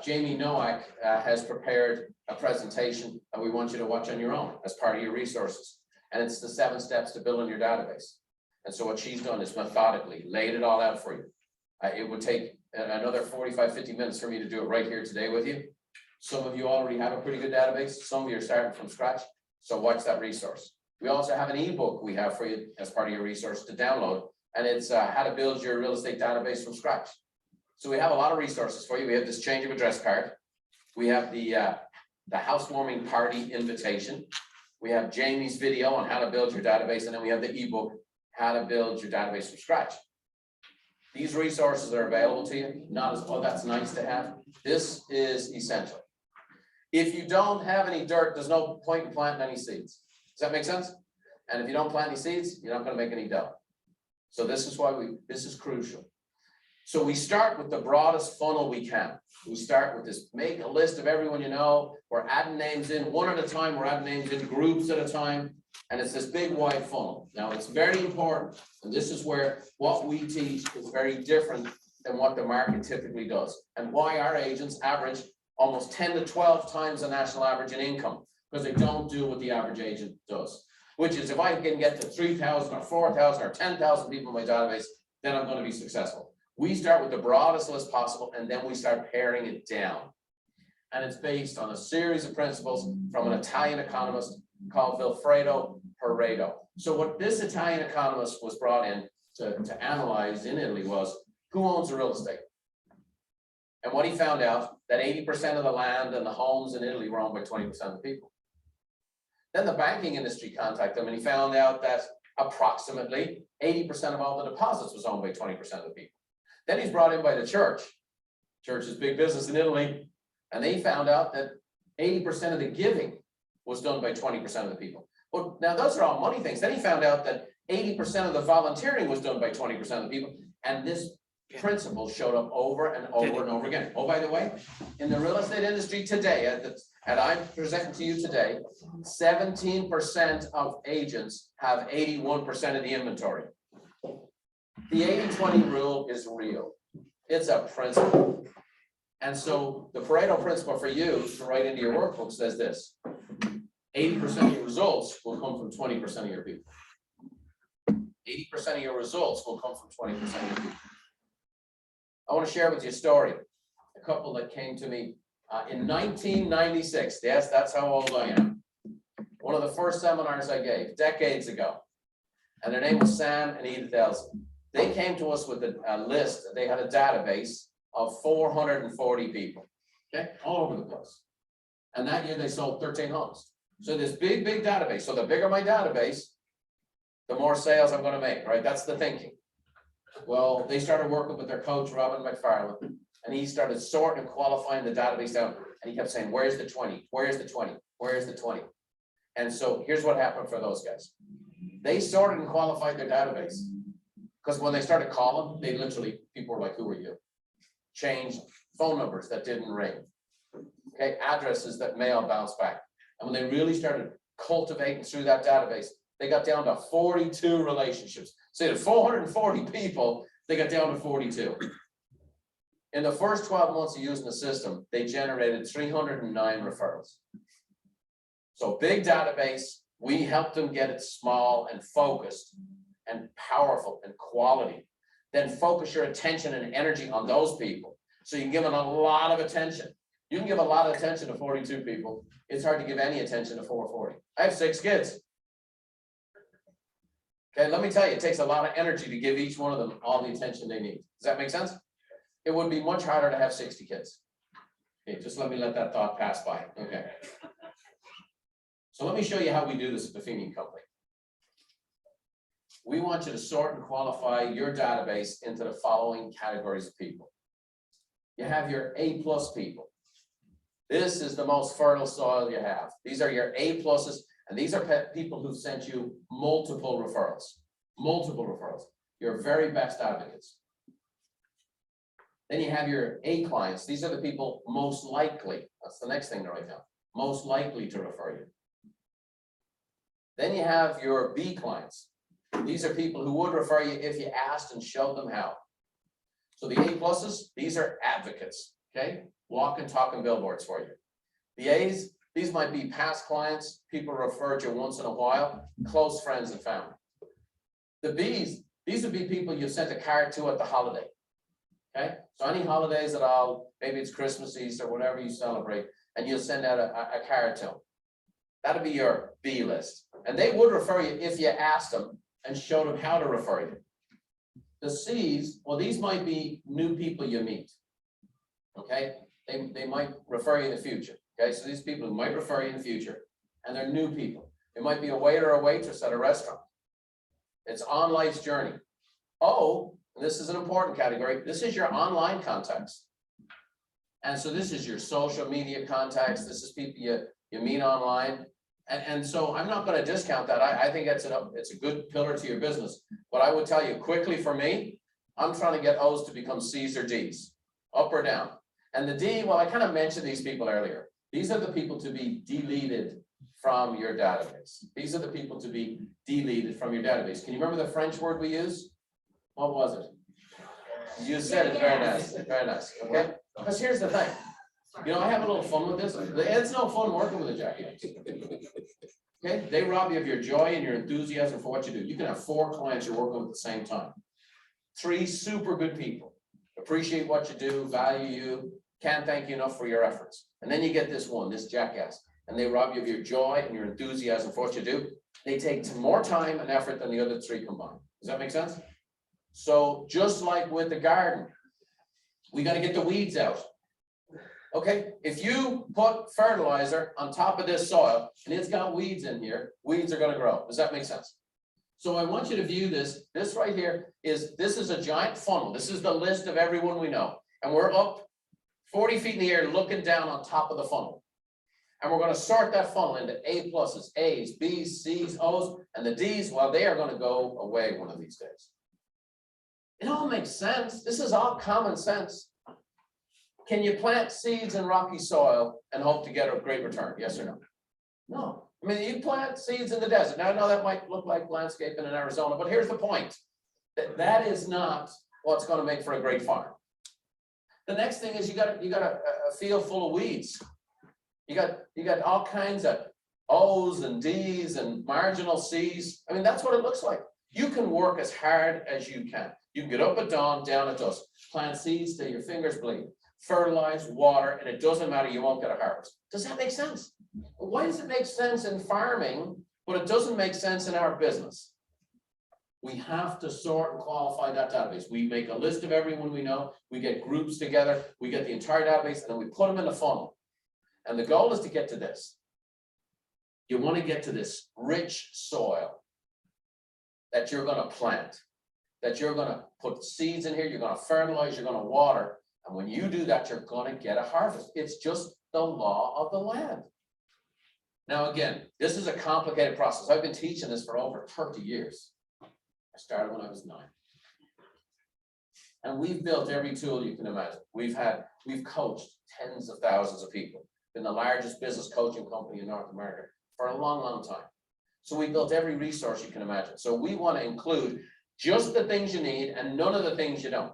Jamie Nowak has prepared a presentation that we want you to watch on your own as part of your resources. And it's the 7 steps to building your database. And so what she's done is methodically laid it all out for you. It would take another 45, 50 minutes for me to do it right here today with you. Some of you already have a pretty good database. Some of you are starting from scratch. So watch that resource. We also have an ebook we have for you as part of your resource to download. And it's how to build your real estate database from scratch. So we have a lot of resources for you. We have this change of address card. We have the housewarming party invitation. We have Jamie's video on how to build your database, and then we have the ebook, How to Build Your Database from Scratch. These resources are available to you, not as, oh, that's nice to have. This is essential. If you don't have any dirt, there's no point in planting any seeds. Does that make sense? And if you don't plant any seeds, you're not going to make any dough. So this is why this is crucial. So we start with the broadest funnel we can. We start with this, make a list of everyone you know. We're adding names in one at a time. We're adding names in groups at a time. And it's this big wide funnel. Now it's very important. And this is where what we teach is very different than what the market typically does. And why our agents average almost 10 to 12 times the national average in income, because they don't do what the average agent does. Which is, if I can get to 3,000 or 4,000 or 10,000 people in my database, then I'm going to be successful. We start with the broadest list possible, and then we start paring it down. And it's based on a series of principles from an Italian economist called Vilfredo Pareto. So what this Italian economist was brought in to analyze in Italy was, who owns the real estate? And what he found out, that 80% of the land and the homes in Italy were owned by 20% of the people. Then the banking industry contacted him, and he found out that approximately 80% of all the deposits was owned by 20% of the people. Then he's brought in by the church. Church is big business in Italy. And they found out that 80% of the giving was done by 20% of the people. Well, now those are all money things. Then he found out that 80% of the volunteering was done by 20% of the people. And this principle showed up over and over and over again. Oh, by the way, in the real estate industry today, and I'm presenting to you today, 17% of agents have 81% of the inventory. The 80-20 rule is real. It's a principle. And so the Pareto principle for you to write into your workbook says this: 80% of your results will come from 20% of your people. 80% of your results will come from 20% of your people. I want to share with you a story. A couple that came to me in 1996. Yes, that's how old I am. One of the first seminars I gave decades ago. And their name was Sam and Edith Elson. They came to us with a list. They had a database of 440 people, okay, all over the place. And that year they sold 13 homes. So this big, big database. So the bigger my database, the more sales I'm going to make, right? That's the thinking. Well, they started working with their coach, Robin McFarland, and he started sorting and qualifying the database down. And he kept saying, where's the 20? Where's the 20? Where's the 20? And so here's what happened for those guys. They sorted and qualified their database. Because when they started calling, they literally, people were like, who are you? Changed phone numbers that didn't ring. Okay, addresses that mail bounced back. And when they really started cultivating through that database, they got down to 42 relationships. So they had 440 people, they got down to 42. In the first 12 months of using the system, they generated 309 referrals. So big database, we helped them get it small and focused and powerful and quality. Then focus your attention and energy on those people. So you can give them a lot of attention. You can give a lot of attention to 42 people. It's hard to give any attention to 440. I have 6 kids. Okay, let me tell you, it takes a lot of energy to give each one of them all the attention they need. Does that make sense? It would be much harder to have 60 kids. Okay, just let that thought pass by. Okay. So let me show you how we do this at Buffini Company. We want you to sort and qualify your database into the following categories of people. You have your A+ people. This is the most fertile soil you have. These are your A+, and these are people who've sent you multiple referrals. Multiple referrals. Your very best advocates. Then you have your A clients. These are the people most likely. That's the next thing to write down. Most likely to refer you. Then you have your B clients. These are people who would refer you if you asked and showed them how. So the A+, these are advocates, okay? Walk and talk and billboards for you. The A's, these might be past clients, people referred you once in a while, close friends and family. The B's, these would be people you sent a card to at the holiday, okay? So any holidays at all, maybe it's Christmas, Easter, whatever you celebrate, and you'll send out a card to them. That'll be your B list. And they would refer you if you asked them and showed them how to refer you. The C's, well, these might be new people you meet, okay? They might refer you in the future, okay? So these people who might refer you in the future, and they're new people. It might be a waiter or a waitress at a restaurant. It's on life's journey. O, and this is an important category, this is your online contacts. And so this is your social media contacts, this is people you meet online. And so I'm not gonna discount that, I think it's a good pillar to your business. But I would tell you quickly for me, I'm trying to get O's to become C's or D's, up or down. And the D, well, I kind of mentioned these people earlier. These are the people to be deleted from your database. These are the people to be deleted from your database. Can you remember the French word we used? What was it? You said it, very nice, okay? Because here's the thing, you know, I have a little fun with this. It's no fun working with a jackass. Okay, they rob you of your joy and your enthusiasm for what you do. You can have 4 clients you're working with at the same time. 3 super good people, appreciate what you do, value you, can't thank you enough for your efforts. And then you get this one, this jackass, and they rob you of your joy and your enthusiasm for what you do. They take more time and effort than the other 3 combined. Does that make sense? So just like with the garden, we got to get the weeds out. Okay, if you put fertilizer on top of this soil and it's got weeds in here, weeds are going to grow. Does that make sense? So I want you to view this. This right here is a giant funnel. This is the list of everyone we know. And we're up 40 feet in the air looking down on top of the funnel. And we're going to sort that funnel into A pluses, A's, B's, C's, O's, and the D's, well, they are going to go away one of these days. It all makes sense. This is all common sense. Can you plant seeds in rocky soil and hope to get a great return? Yes or no? No. I mean, you plant seeds in the desert. Now, I know that might look like landscaping in Arizona, but here's the point. That is not what's going to make for a great farm. The next thing is you got a field full of weeds. You got all kinds of O's and D's and marginal C's. I mean, that's what it looks like. You can work as hard as you can. You can get up at dawn, down at dusk, plant seeds till your fingers bleed, fertilize, water, and it doesn't matter, you won't get a harvest. Does that make sense? Why does it make sense in farming, but it doesn't make sense in our business? We have to sort and qualify that database. We make a list of everyone we know, we get groups together, we get the entire database, and then we put them in the funnel. And the goal is to get to this. You want to get to this rich soil that you're going to plant, that you're going to put seeds in here, you're going to fertilize, you're going to water. And when you do that, you're going to get a harvest. It's just the law of the land. Now, again, this is a complicated process. I've been teaching this for over 30 years. I started when I was 9. And we've built every tool you can imagine. We've coached tens of thousands of people. Been the largest business coaching company in North America for a long, long time. So we built every resource you can imagine. So we want to include just the things you need and none of the things you don't.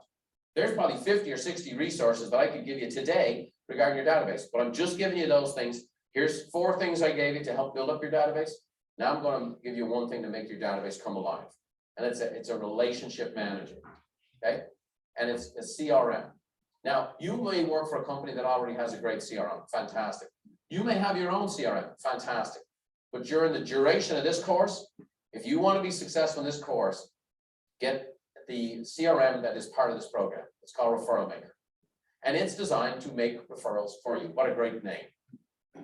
There's probably 50 or 60 resources that I could give you today regarding your database, but I'm just giving you those things. Here's 4 things I gave you to help build up your database. Now I'm going to give you 1 thing to make your database come alive. And it's a relationship manager, okay? And it's a CRM. Now, you may work for a company that already has a great CRM, fantastic. You may have your own CRM, fantastic. But during the duration of this course, if you want to be successful in this course, get the CRM that is part of this program. It's called Referral Maker. And it's designed to make referrals for you. What a great name,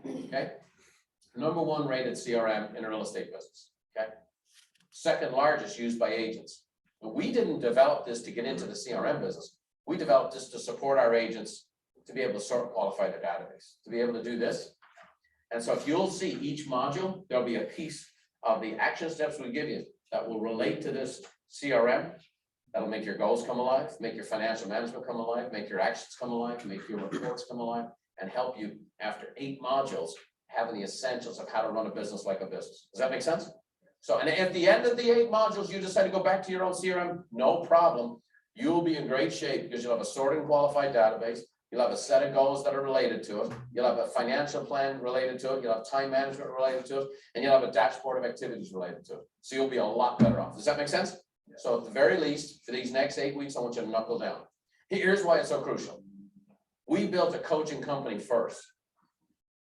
okay? #1 rated CRM in a real estate business, okay? 2nd largest used by agents. But we didn't develop this to get into the CRM business. We developed this to support our agents to be able to sort and qualify their database, to be able to do this. And so if you'll see each module, there'll be a piece of the action steps we give you that will relate to this CRM. That'll make your goals come alive, make your financial management come alive, make your actions come alive, make your reports come alive, and help you after 8 modules having the essentials of how to run a business like a business. Does that make sense? So, and at the end of the 8 modules, you decide to go back to your own CRM, no problem. You'll be in great shape because you'll have a sorted and qualified database. You'll have a set of goals that are related to it. You'll have a financial plan related to it. You'll have time management related to it. And you'll have a dashboard of activities related to it. So you'll be a lot better off. Does that make sense? So at the very least, for these next 8 weeks, I want you to knuckle down. Here's why it's so crucial. We built a coaching company first.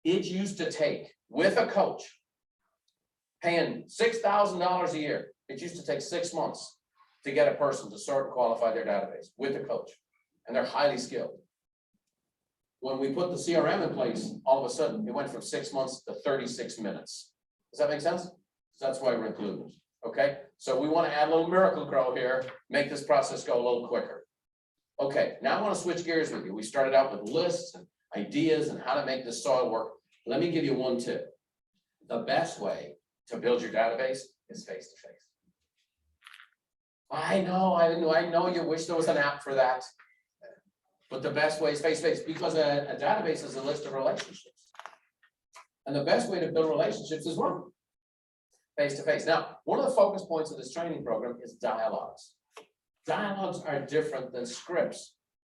It used to take, with a coach, paying $6,000 a year, it used to take 6 months to get a person to sort and qualify their database with a coach. And they're highly skilled. When we put the CRM in place, all of a sudden, it went from 6 months to 36 minutes. Does that make sense? So that's why we're including it, okay? So we want to add a little miracle grow here, make this process go a little quicker. Okay, now I want to switch gears with you. We started out with lists and ideas and how to make this soil work. Let me give you one tip. The best way to build your database is face-to-face. I know you wish there was an app for that. But the best way is face-to-face, because a database is a list of relationships. And the best way to build relationships is one, face-to-face. Now, one of the focus points of this training program is dialogues. Dialogues are different than scripts.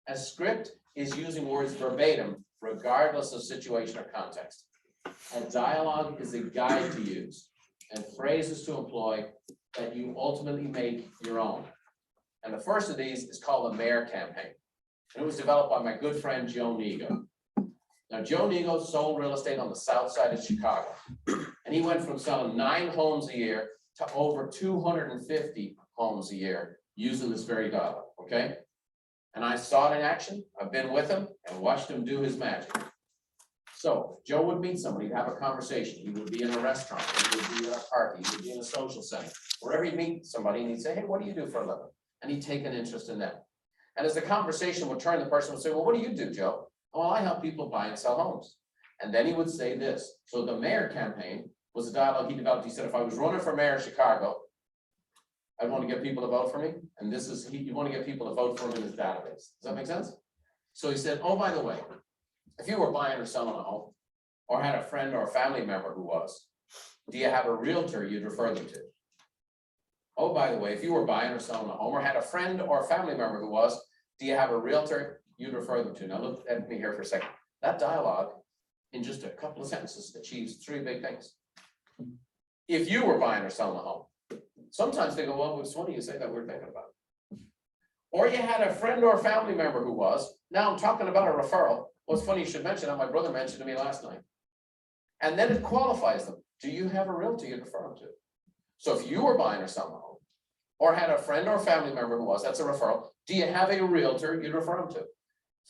A script is using words verbatim, regardless of situation or context. A dialogue is a guide to use and phrases to employ that you ultimately make your own. And the first of these is called the Mayor Campaign. And it was developed by my good friend, Joe Nego. Now, Joe Nego sold real estate on the south side of Chicago. And he went from selling 9 homes a year to over 250 homes a year using this very dialogue, okay? And I saw it in action. I've been with him and watched him do his magic. So Joe would meet somebody, he'd have a conversation. He would be in a restaurant, he would be in a park, he would be in a social center. Wherever he'd meet somebody and he'd say, hey, what do you do for a living? And he'd take an interest in them. And as the conversation would turn, the person would say, well, what do you do, Joe? Well, I help people buy and sell homes. And then he would say this. So the Mayor Campaign was a dialogue he developed. He said, if I was running for mayor of Chicago, I'd want to get people to vote for me. And this is, you want to get people to vote for him in his database. Does that make sense? So he said, oh, by the way, if you were buying or selling a home, or had a friend or a family member who was, do you have a realtor you'd refer them to? Oh, by the way, if you were buying or selling a home, or had a friend or a family member who was, do you have a realtor you'd refer them to? Now look at me here for a second. That dialogue, in just a couple of sentences, achieves 3 big things. If you were buying or selling a home, sometimes they go, well, it's funny you say that, we're thinking about it. Or you had a friend or a family member who was, now I'm talking about a referral. Well, it's funny you should mention that, my brother mentioned to me last night. And then it qualifies them. Do you have a realtor you'd refer them to? So if you were buying or selling a home, or had a friend or family member who was, that's a referral. Do you have a realtor you'd refer them to?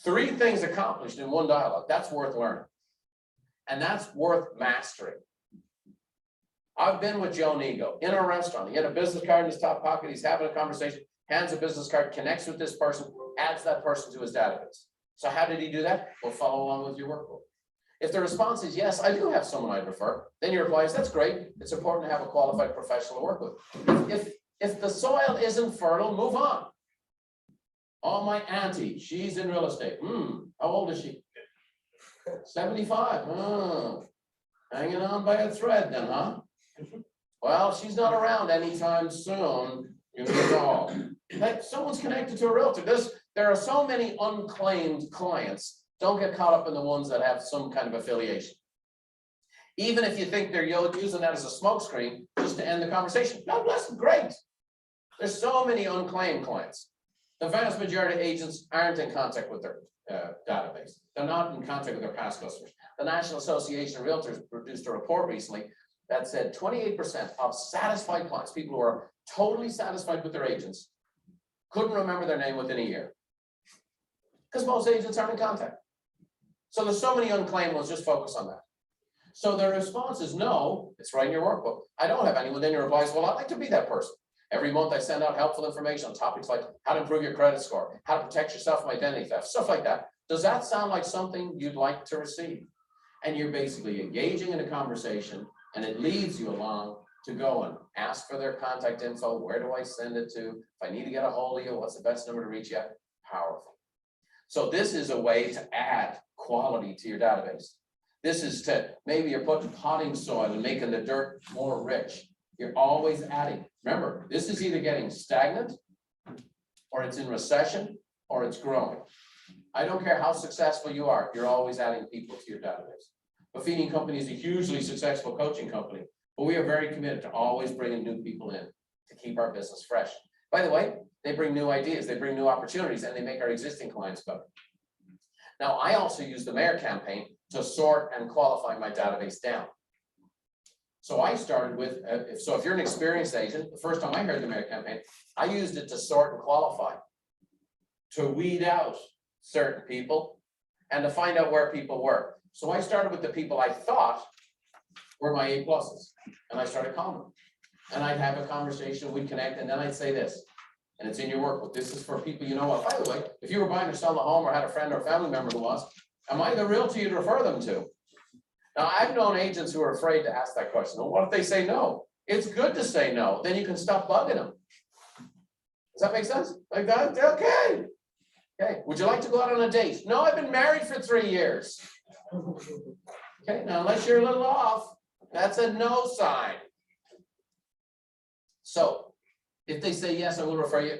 3 things accomplished in one dialogue. That's worth learning. And that's worth mastering. I've been with Joe Nego in a restaurant. He had a business card in his top pocket. He's having a conversation, hands a business card, connects with this person, adds that person to his database. So how did he do that? Well, follow along with your workbook. If the response is yes, I do have someone I'd refer, then your reply is, that's great. It's important to have a qualified professional to work with. If the soil isn't fertile, move on. Oh, my auntie, she's in real estate. How old is she? 75. Hanging on by a thread then, huh? Well, she's not around anytime soon. You know all. Like, someone's connected to a realtor. There are so many unclaimed clients. Don't get caught up in the ones that have some kind of affiliation. Even if you think they're using that as a smokescreen just to end the conversation. God bless them, great. There's so many unclaimed clients. The vast majority of agents aren't in contact with their database. They're not in contact with their past customers. The National Association of Realtors produced a report recently that said 28% of satisfied clients, people who are totally satisfied with their agents, couldn't remember their name within a year. Because most agents aren't in contact. So there's so many unclaimed ones, just focus on that. So the response is no, it's right in your workbook. I don't have anyone. Then your reply is, well, I'd like to be that person. Every month I send out helpful information on topics like how to improve your credit score, how to protect yourself from identity theft, stuff like that. Does that sound like something you'd like to receive? And you're basically engaging in a conversation, and it leads you along to go and ask for their contact info. Where do I send it to? If I need to get a hold of you, what's the best number to reach you? Powerful. So this is a way to add quality to your database. This is to, maybe you're putting potting soil and making the dirt more rich. You're always adding. Remember, this is either getting stagnant, or it's in recession, or it's growing. I don't care how successful you are, you're always adding people to your database. Buffini Company is a hugely successful coaching company, but we are very committed to always bringing new people in to keep our business fresh. By the way, they bring new ideas, they bring new opportunities, and they make our existing clients better. Now, I also use the Mayor Campaign to sort and qualify my database down. So I started with, so if you're an experienced agent, the first time I heard the Mayor Campaign, I used it to sort and qualify, to weed out certain people and to find out where people were. So I started with the people I thought were my A pluses. And I started calling them. And I'd have a conversation, we'd connect, and then I'd say this, and it's in your workbook. This is for people, you know what, by the way, if you were buying or selling a home or had a friend or a family member who was, am I the realtor you'd refer them to? Now, I've known agents who are afraid to ask that question. Well, what if they say no? It's good to say no, then you can stop bugging them. Does that make sense? Like that, okay. Okay, would you like to go out on a date? No, I've been married for 3 years. Okay, now unless you're a little off, that's a no sign. So if they say yes, I will refer you,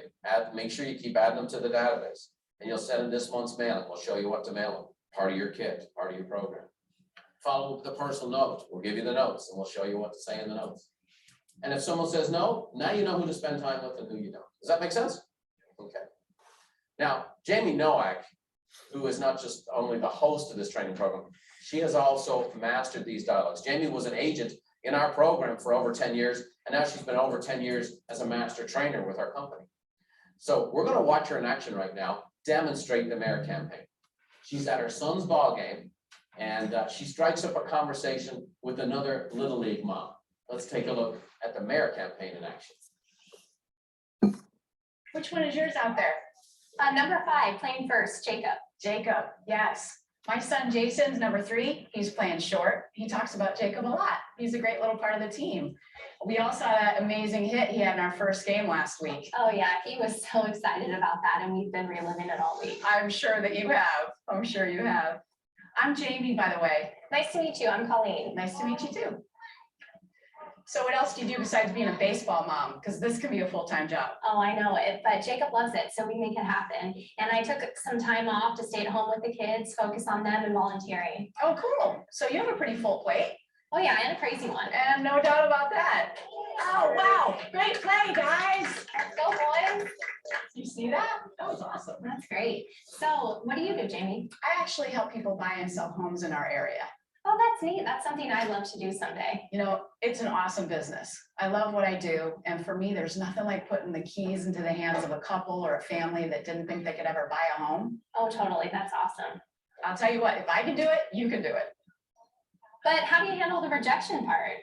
make sure you keep adding them to the database. And you'll send them this month's mailing. We'll show you what to mail them. Part of your kit, part of your program. Follow up with the personal note. We'll give you the notes and we'll show you what to say in the notes. And if someone says no, now you know who to spend time with and who you don't. Does that make sense? Okay. Now, Jamie Nowak, who is not just only the host of this training program, she has also mastered these dialogues. Jamie was an agent in our program for over 10 years, and now she's been over 10 years as a master trainer with our company. So we're going to watch her in action right now, demonstrate the Mayor campaign. She's at her son's ball game, and she strikes up a conversation with another Little League mom. Let's take a look at the Mayor campaign in action. Which one is yours out there? Number 5, playing first, Jacob. Jacob, yes. My son Jason's number 3. He's playing short. He talks about Jacob a lot. He's a great little part of the team. We all saw that amazing hit he had in our first game last week. Oh yeah, he was so excited about that and we've been reliving it all week. I'm sure that you have. I'm sure you have. I'm Jamie, by the way. Nice to meet you, I'm Colleen. Nice to meet you too. So what else do you do besides being a baseball mom? Because this can be a full-time job. Oh, I know it, but Jacob loves it, so we make it happen. And I took some time off to stay at home with the kids, focus on them and volunteering. Oh, cool. So you have a pretty full plate. Oh yeah, and a crazy one. And no doubt about that. Oh, wow. Great play, guys. Let's go, boys. You see that? That was awesome. That's great. So what do you do, Jamie? I actually help people buy and sell homes in our area. Oh, that's neat. That's something I'd love to do someday. You know, it's an awesome business. I love what I do. And for me, there's nothing like putting the keys into the hands of a couple or a family that didn't think they could ever buy a home. Oh, totally. That's awesome. I'll tell you what, if I can do it, you can do it. But how do you handle the rejection part?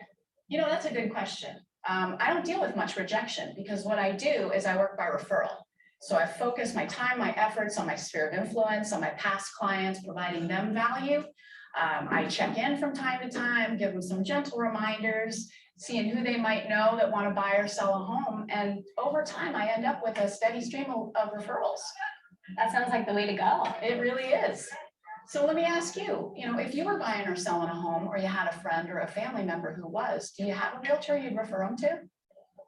You know, that's a good question. I don't deal with much rejection because what I do is I work by referral. So I focus my time, my efforts on my sphere of influence, on my past clients, providing them value. I check in from time to time, give them some gentle reminders, seeing who they might know that want to buy or sell a home. And over time, I end up with a steady stream of referrals. That sounds like the way to go. It really is. So let me ask you, if you were buying or selling a home or you had a friend or a family member who was, do you have a realtor you'd refer them to?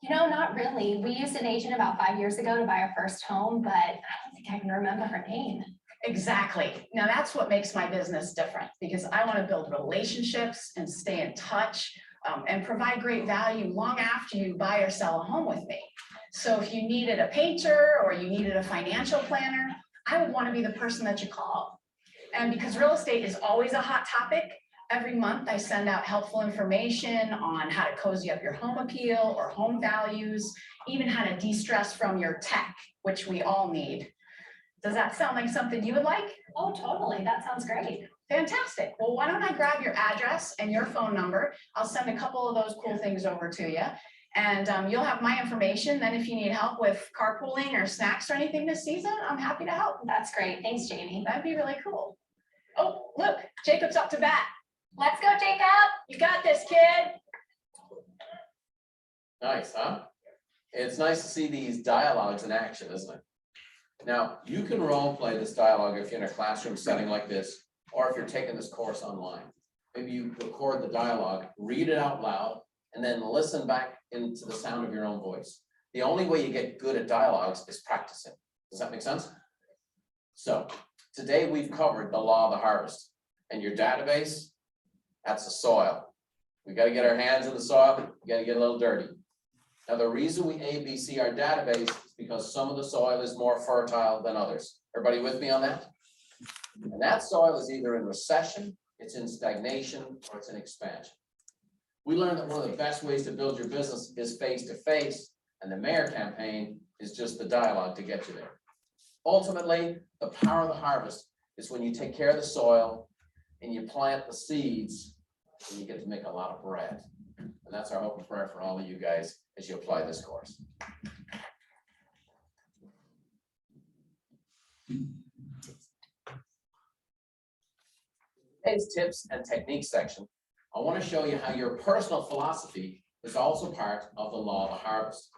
Not really. We used an agent about 5 years ago to buy our first home, but I don't think I can remember her name. Exactly. Now that's what makes my business different because I want to build relationships and stay in touch and provide great value long after you buy or sell a home with me. So if you needed a painter or you needed a financial planner, I would want to be the person that you call. And because real estate is always a hot topic, every month I send out helpful information on how to cozy up your home appeal or home values, even how to de-stress from your tech, which we all need. Does that sound like something you would like? Oh, totally. That sounds great. Fantastic. Well, why don't I grab your address and your phone number? I'll send a couple of those cool things over to you. And you'll have my information. Then if you need help with carpooling or snacks or anything this season, I'm happy to help. That's great. Thanks, Jamie. That'd be really cool. Oh, look, Jacob's up to bat. Let's go, Jacob. You got this, kid. Nice, huh? It's nice to see these dialogues in action, isn't it? Now, you can role play this dialogue if you're in a classroom setting like this, or if you're taking this course online. Maybe you record the dialogue, read it out loud, and then listen back into the sound of your own voice. The only way you get good at dialogues is practicing. Does that make sense? So today we've covered the law of the harvest, and your database, that's the soil. We got to get our hands in the soil. We got to get a little dirty. Now, the reason we ABC our database is because some of the soil is more fertile than others. Everybody with me on that? And that soil is either in recession, it's in stagnation, or it's in expansion. We learned that one of the best ways to build your business is face-to-face, and the Mayor campaign is just the dialogue to get you there. Ultimately, the power of the harvest is when you take care of the soil and you plant the seeds and you get to make a lot of bread. And that's our hope and prayer for all of you guys as you apply this course. Today's tips and techniques section, I want to show you how your personal philosophy is also part of the law of the harvest.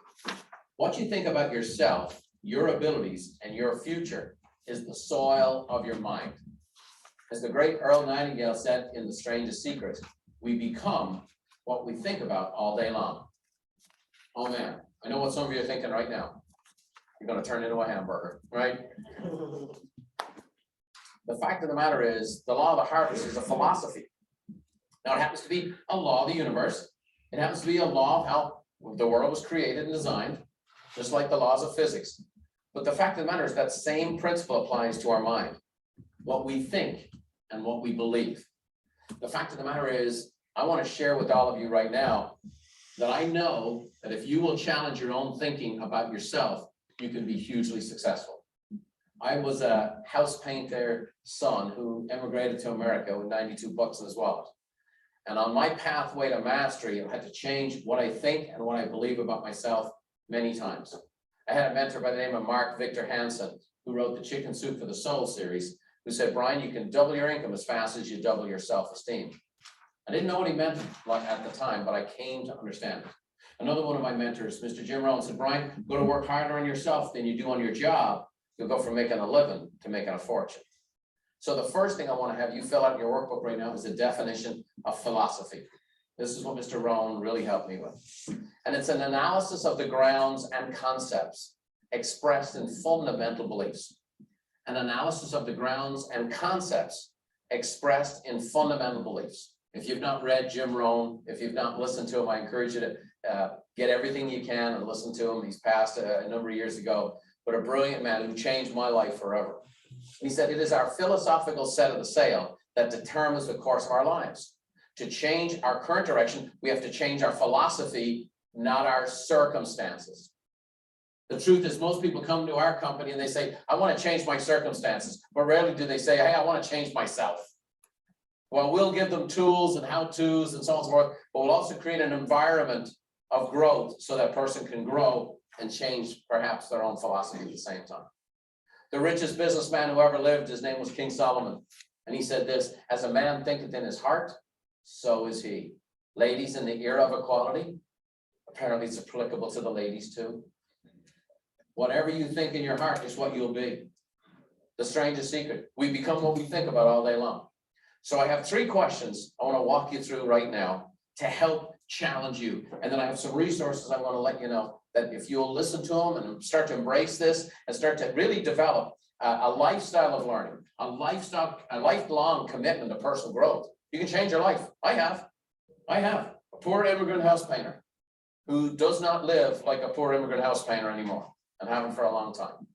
What you think about yourself, your abilities, and your future is the soil of your mind. As the great Earl Nightingale said in The Strangest Secret, we become what we think about all day long. Oh man, I know what some of you are thinking right now. You're going to turn into a hamburger, right? The fact of the matter is, the law of the harvest is a philosophy. Now, it happens to be a law of the universe. It happens to be a law of how the world was created and designed, just like the laws of physics. But the fact of the matter is that same principle applies to our mind, what we think and what we believe. The fact of the matter is, I want to share with all of you right now that I know that if you will challenge your own thinking about yourself, you can be hugely successful. I was a house painter son who immigrated to America with 92 bucks in his wallet. And on my pathway to mastery, I had to change what I think and what I believe about myself many times. I had a mentor by the name of Mark Victor Hansen, who wrote the Chicken Soup for the Soul series, who said, Brian, you can double your income as fast as you double your self-esteem. I didn't know what he meant at the time, but I came to understand it. Another one of my mentors, Mr. Jim Rohn, said, Brian, go to work harder on yourself than you do on your job. You'll go from making a living to making a fortune. So the first thing I want to have you fill out in your workbook right now is a definition of philosophy. This is what Mr. Rohn really helped me with. And it's an analysis of the grounds and concepts expressed in fundamental beliefs. An analysis of the grounds and concepts expressed in fundamental beliefs. If you've not read Jim Rohn, if you've not listened to him, I encourage you to get everything you can and listen to him. He's passed a number of years ago, but a brilliant man who changed my life forever. He said, it is our philosophical set of the sail that determines the course of our lives. To change our current direction, we have to change our philosophy, not our circumstances. The truth is, most people come to our company and they say, I want to change my circumstances, but rarely do they say, hey, I want to change myself. Well, we'll give them tools and how-tos and so on and so forth, but we'll also create an environment of growth so that person can grow and change perhaps their own philosophy at the same time. The richest businessman who ever lived, his name was King Solomon. And he said this, as a man thinketh in his heart, so is he. Ladies, in the era of equality, apparently it's applicable to the ladies too. Whatever you think in your heart is what you'll be. The strangest secret, we become what we think about all day long. So I have 3 questions I want to walk you through right now to help challenge you. And then I have some resources I want to let you know that if you'll listen to them and start to embrace this and start to really develop a lifestyle of learning, a lifelong commitment to personal growth, you can change your life. I have a poor immigrant house painter who does not live like a poor immigrant house painter anymore and haven't for a long time.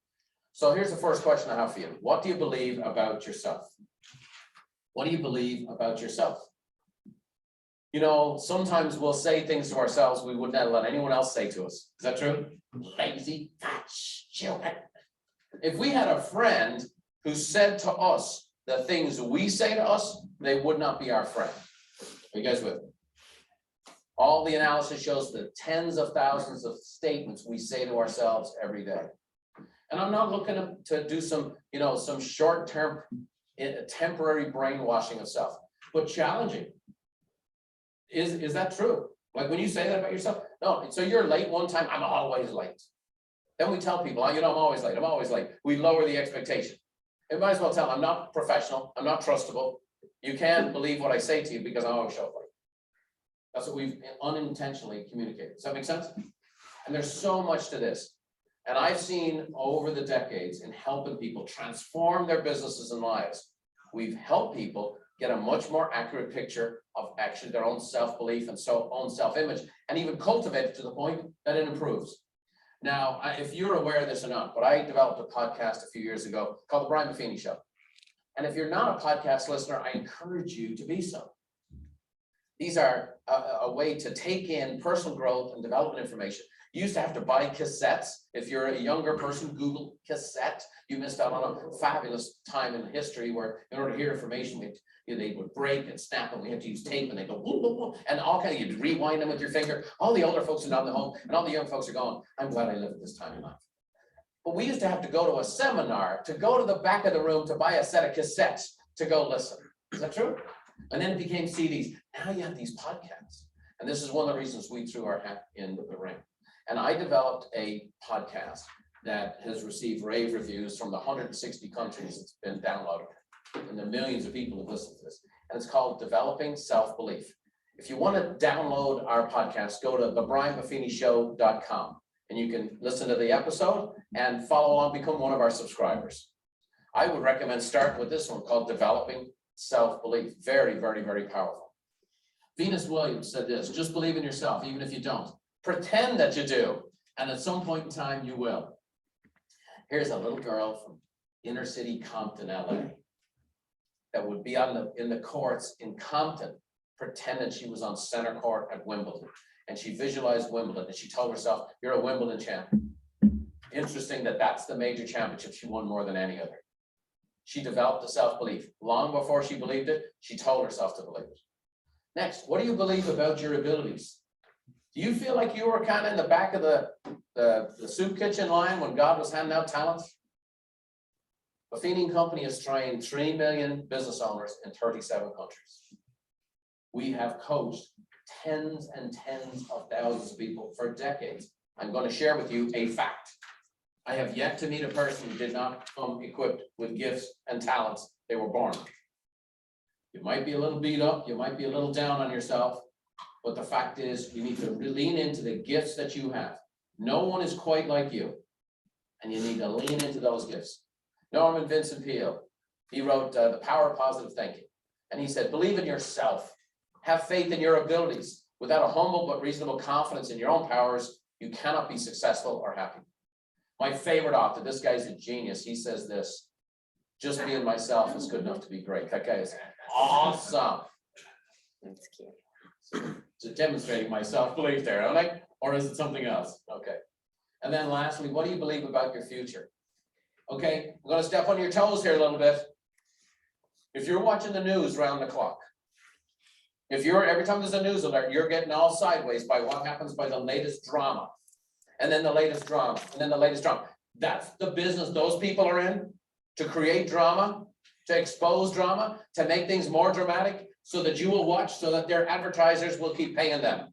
So here's the first question I have for you. What do you believe about yourself? What do you believe about yourself? You know, sometimes we'll say things to ourselves we would not let anyone else say to us. Is that true? Lazy, fat children. If we had a friend who said to us the things we say to us, they would not be our friend. Are you guys with me? All the analysis shows the tens of thousands of statements we say to ourselves every day. And I'm not looking to do some, some short-term, temporary brainwashing of self, but challenging. Is that true? Like when you say that about yourself? No, so you're late one time, I'm always late. Then we tell people, I'm always late, I'm always late. We lower the expectation. You might as well tell them, I'm not professional, I'm not trustable. You can't believe what I say to you because I always show up late. That's what we've unintentionally communicated. Does that make sense? And there's so much to this. And I've seen over the decades in helping people transform their businesses and lives, we've helped people get a much more accurate picture of actually their own self-belief and own self-image, and even cultivate it to the point that it improves. Now, if you're aware of this or not, but I developed a podcast a few years ago called The Brian Buffini Show. And if you're not a podcast listener, I encourage you to be so. These are a way to take in personal growth and development information. You used to have to buy cassettes. If you're a younger person, Google cassette. You missed out on a fabulous time in history where in order to hear information, they would break and snap, and we had to use tape, and they go, whoop, whoop, whoop, and all kind of, you'd rewind them with your finger. All the older folks are down the home, and all the young folks are going, I'm glad I lived at this time in life. But we used to have to go to a seminar, to go to the back of the room to buy a set of cassettes to go listen. Is that true? And then it became CDs. Now you have these podcasts. And this is one of the reasons we threw our hat in the ring. And I developed a podcast that has received rave reviews from the 160 countries it's been downloaded. And the millions of people have listened to this. And it's called Developing Self-Belief. If you want to download our podcast, go to thebrianbuffinishow.com and you can listen to the episode and follow along, become one of our subscribers. I would recommend starting with this one called Developing Self-Belief. Very, very, very powerful. Venus Williams said this, just believe in yourself, even if you don't. Pretend that you do, and at some point in time you will. Here's a little girl from inner city Compton, LA, that would be in the courts in Compton, pretending she was on center court at Wimbledon. And she visualized Wimbledon, and she told herself, you're a Wimbledon champion. Interesting that that's the major championship she won more than any other. She developed a self-belief. Long before she believed it, she told herself to believe it. Next, what do you believe about your abilities? Do you feel like you were kind of in the back of the soup kitchen line when God was handing out talents? Buffini Company is trained 3 million business owners in 37 countries. We have coached tens and tens of thousands of people for decades. I'm going to share with you a fact. I have yet to meet a person who did not come equipped with gifts and talents they were born with. You might be a little beat up, you might be a little down on yourself, but the fact is you need to lean into the gifts that you have. No one is quite like you, and you need to lean into those gifts. Norman Vincent Peale, he wrote The Power of Positive Thinking, and he said, believe in yourself, have faith in your abilities. Without a humble but reasonable confidence in your own powers, you cannot be successful or happy. My favorite author, this guy's a genius, he says this, just being myself is good enough to be great. That guy is awesome. That's cute. To demonstrating my self-belief there, am I? Or is it something else? Okay. And then lastly, what do you believe about your future? Okay, I'm going to step on your toes here a little bit. If you're watching the news round the clock, if you're every time there's a news alert, you're getting all sideways by what happens by the latest drama, and then the latest drama, and then the latest drama. That's the business those people are in, to create drama, to expose drama, to make things more dramatic, so that you will watch, so that their advertisers will keep paying them.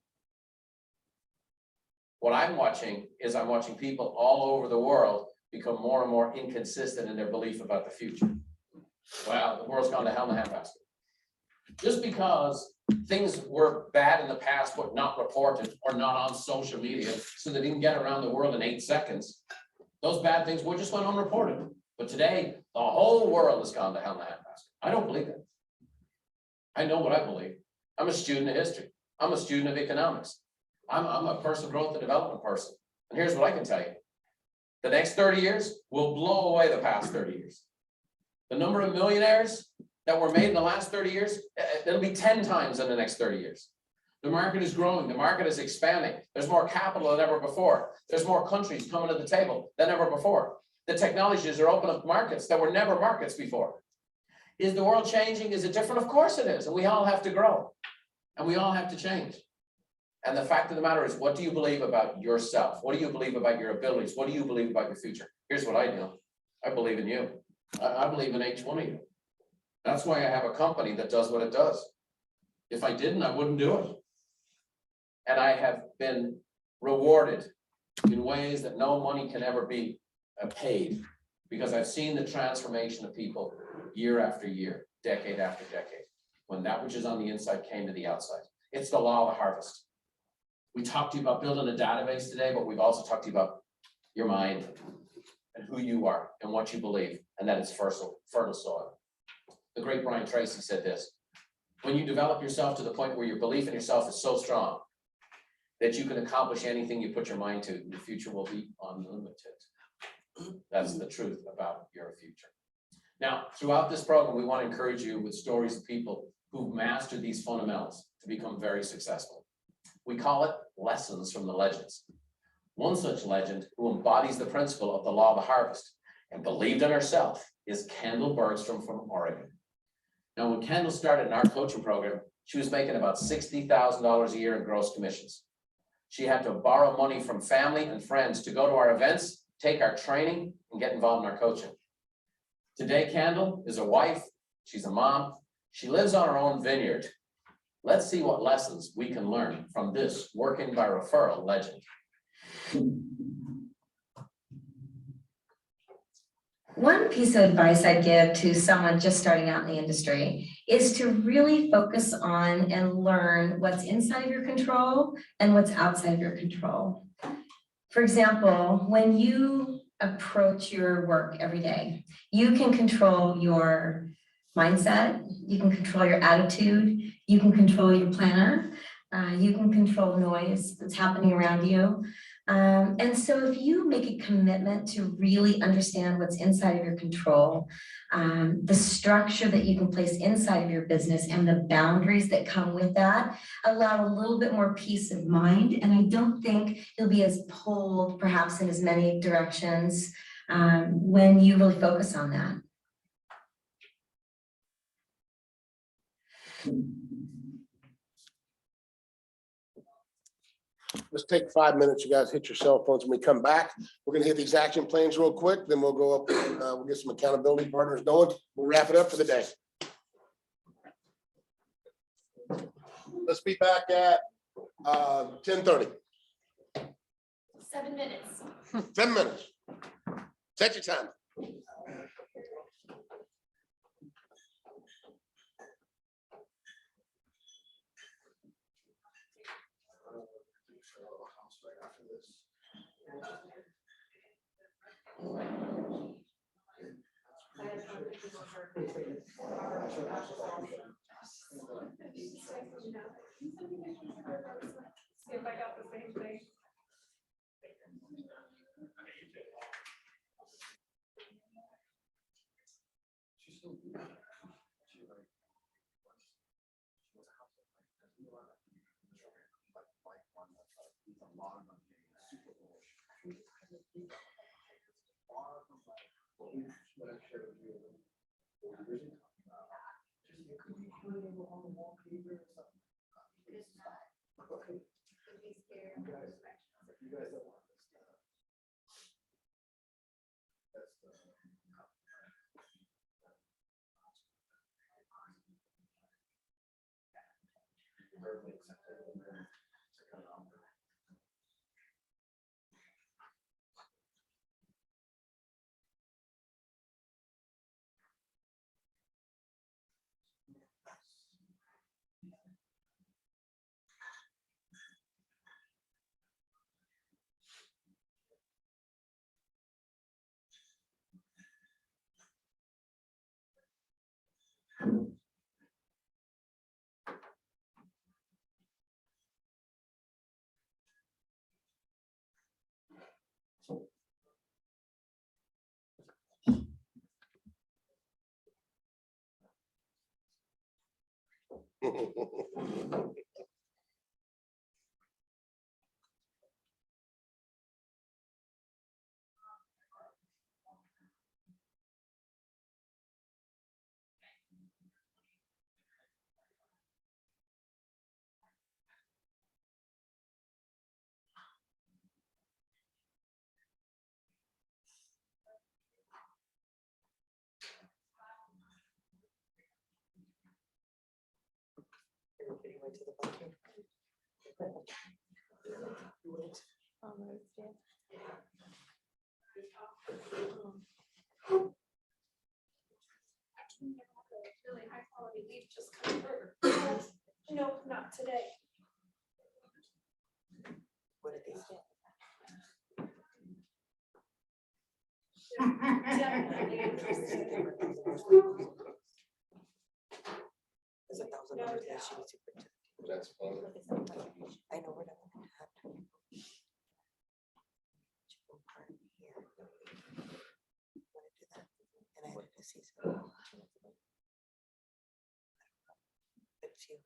What I'm watching is I'm watching people all over the world become more and more inconsistent in their belief about the future. Well, the world's gone to hell in a handbasket. Just because things were bad in the past but not reported or not on social media, so they didn't get around the world in 8 seconds, those bad things were just went unreported. But today, the whole world has gone to hell in a handbasket. I don't believe it. I know what I believe. I'm a student of history. I'm a student of economics. I'm a personal growth and development person. And here's what I can tell you. The next 30 years will blow away the past 30 years. The number of millionaires that were made in the last 30 years, it'll be 10 times in the next 30 years. The market is growing. The market is expanding. There's more capital than ever before. There's more countries coming to the table than ever before. The technologies are opening up markets that were never markets before. Is the world changing? Is it different? Of course it is. And we all have to grow. And we all have to change. And the fact of the matter is, what do you believe about yourself? What do you believe about your abilities? What do you believe about your future? Here's what I do. I believe in you. I believe in each one of you. That's why I have a company that does what it does. If I didn't, I wouldn't do it. And I have been rewarded in ways that no money can ever be paid, because I've seen the transformation of people year after year, decade after decade, when that which is on the inside came to the outside. It's the law of the harvest. We talked to you about building a database today, but we've also talked to you about your mind and who you are and what you believe, and that it's fertile soil. The great Brian Tracy said this: when you develop yourself to the point where your belief in yourself is so strong that you can accomplish anything you put your mind to, your future will be unlimited. That's the truth about your future. Now, throughout this program, we want to encourage you with stories of people who've mastered these fundamentals to to become very successful. We call it lessons from the legends. One such legend who embodies the principle of the law of the harvest and believed in herself is Kendall Bergstrom from Oregon. Now, when Kendall started in our coaching program, she was making about $60,000 a year in gross commissions. She had to borrow money from family and friends to go to our events, take our training, and get involved in our coaching. Today, Kendall is a wife, she's a mom, she lives on her own vineyard. Let's see what lessons we can learn from this working by referral legend. One piece of advice I'd give to someone just starting out in the industry is to really focus on and learn what's inside of your control and what's outside of your control. For example, when you approach your work every day, you can control your mindset, you can control your attitude, you can control your planner, you can control noise that's happening around you. And so if you make a commitment to really understand what's inside of your control, the structure that you can place inside of your business and the boundaries that come with that allow a little bit more peace of mind. And I don't think you'll be as pulled perhaps in as many directions when you really focus on that. Let's take 5 minutes. You guys hit your cell phones. When we come back, we're gonna hit these action plans real quick, then we'll go up and we'll get some accountability partners going. We'll wrap it up for the day. Let's be back at 10:30. 7 minutes. 7 minutes. Set your time. See if I got the same thing. Really high quality leaf just come through. No, not today. What did they say? Definitely interested. There's $1,000 that she needs to protect. That's fun. I know we're not gonna have to. Chicken part here. Wanna do that? And I had to see some. It's you.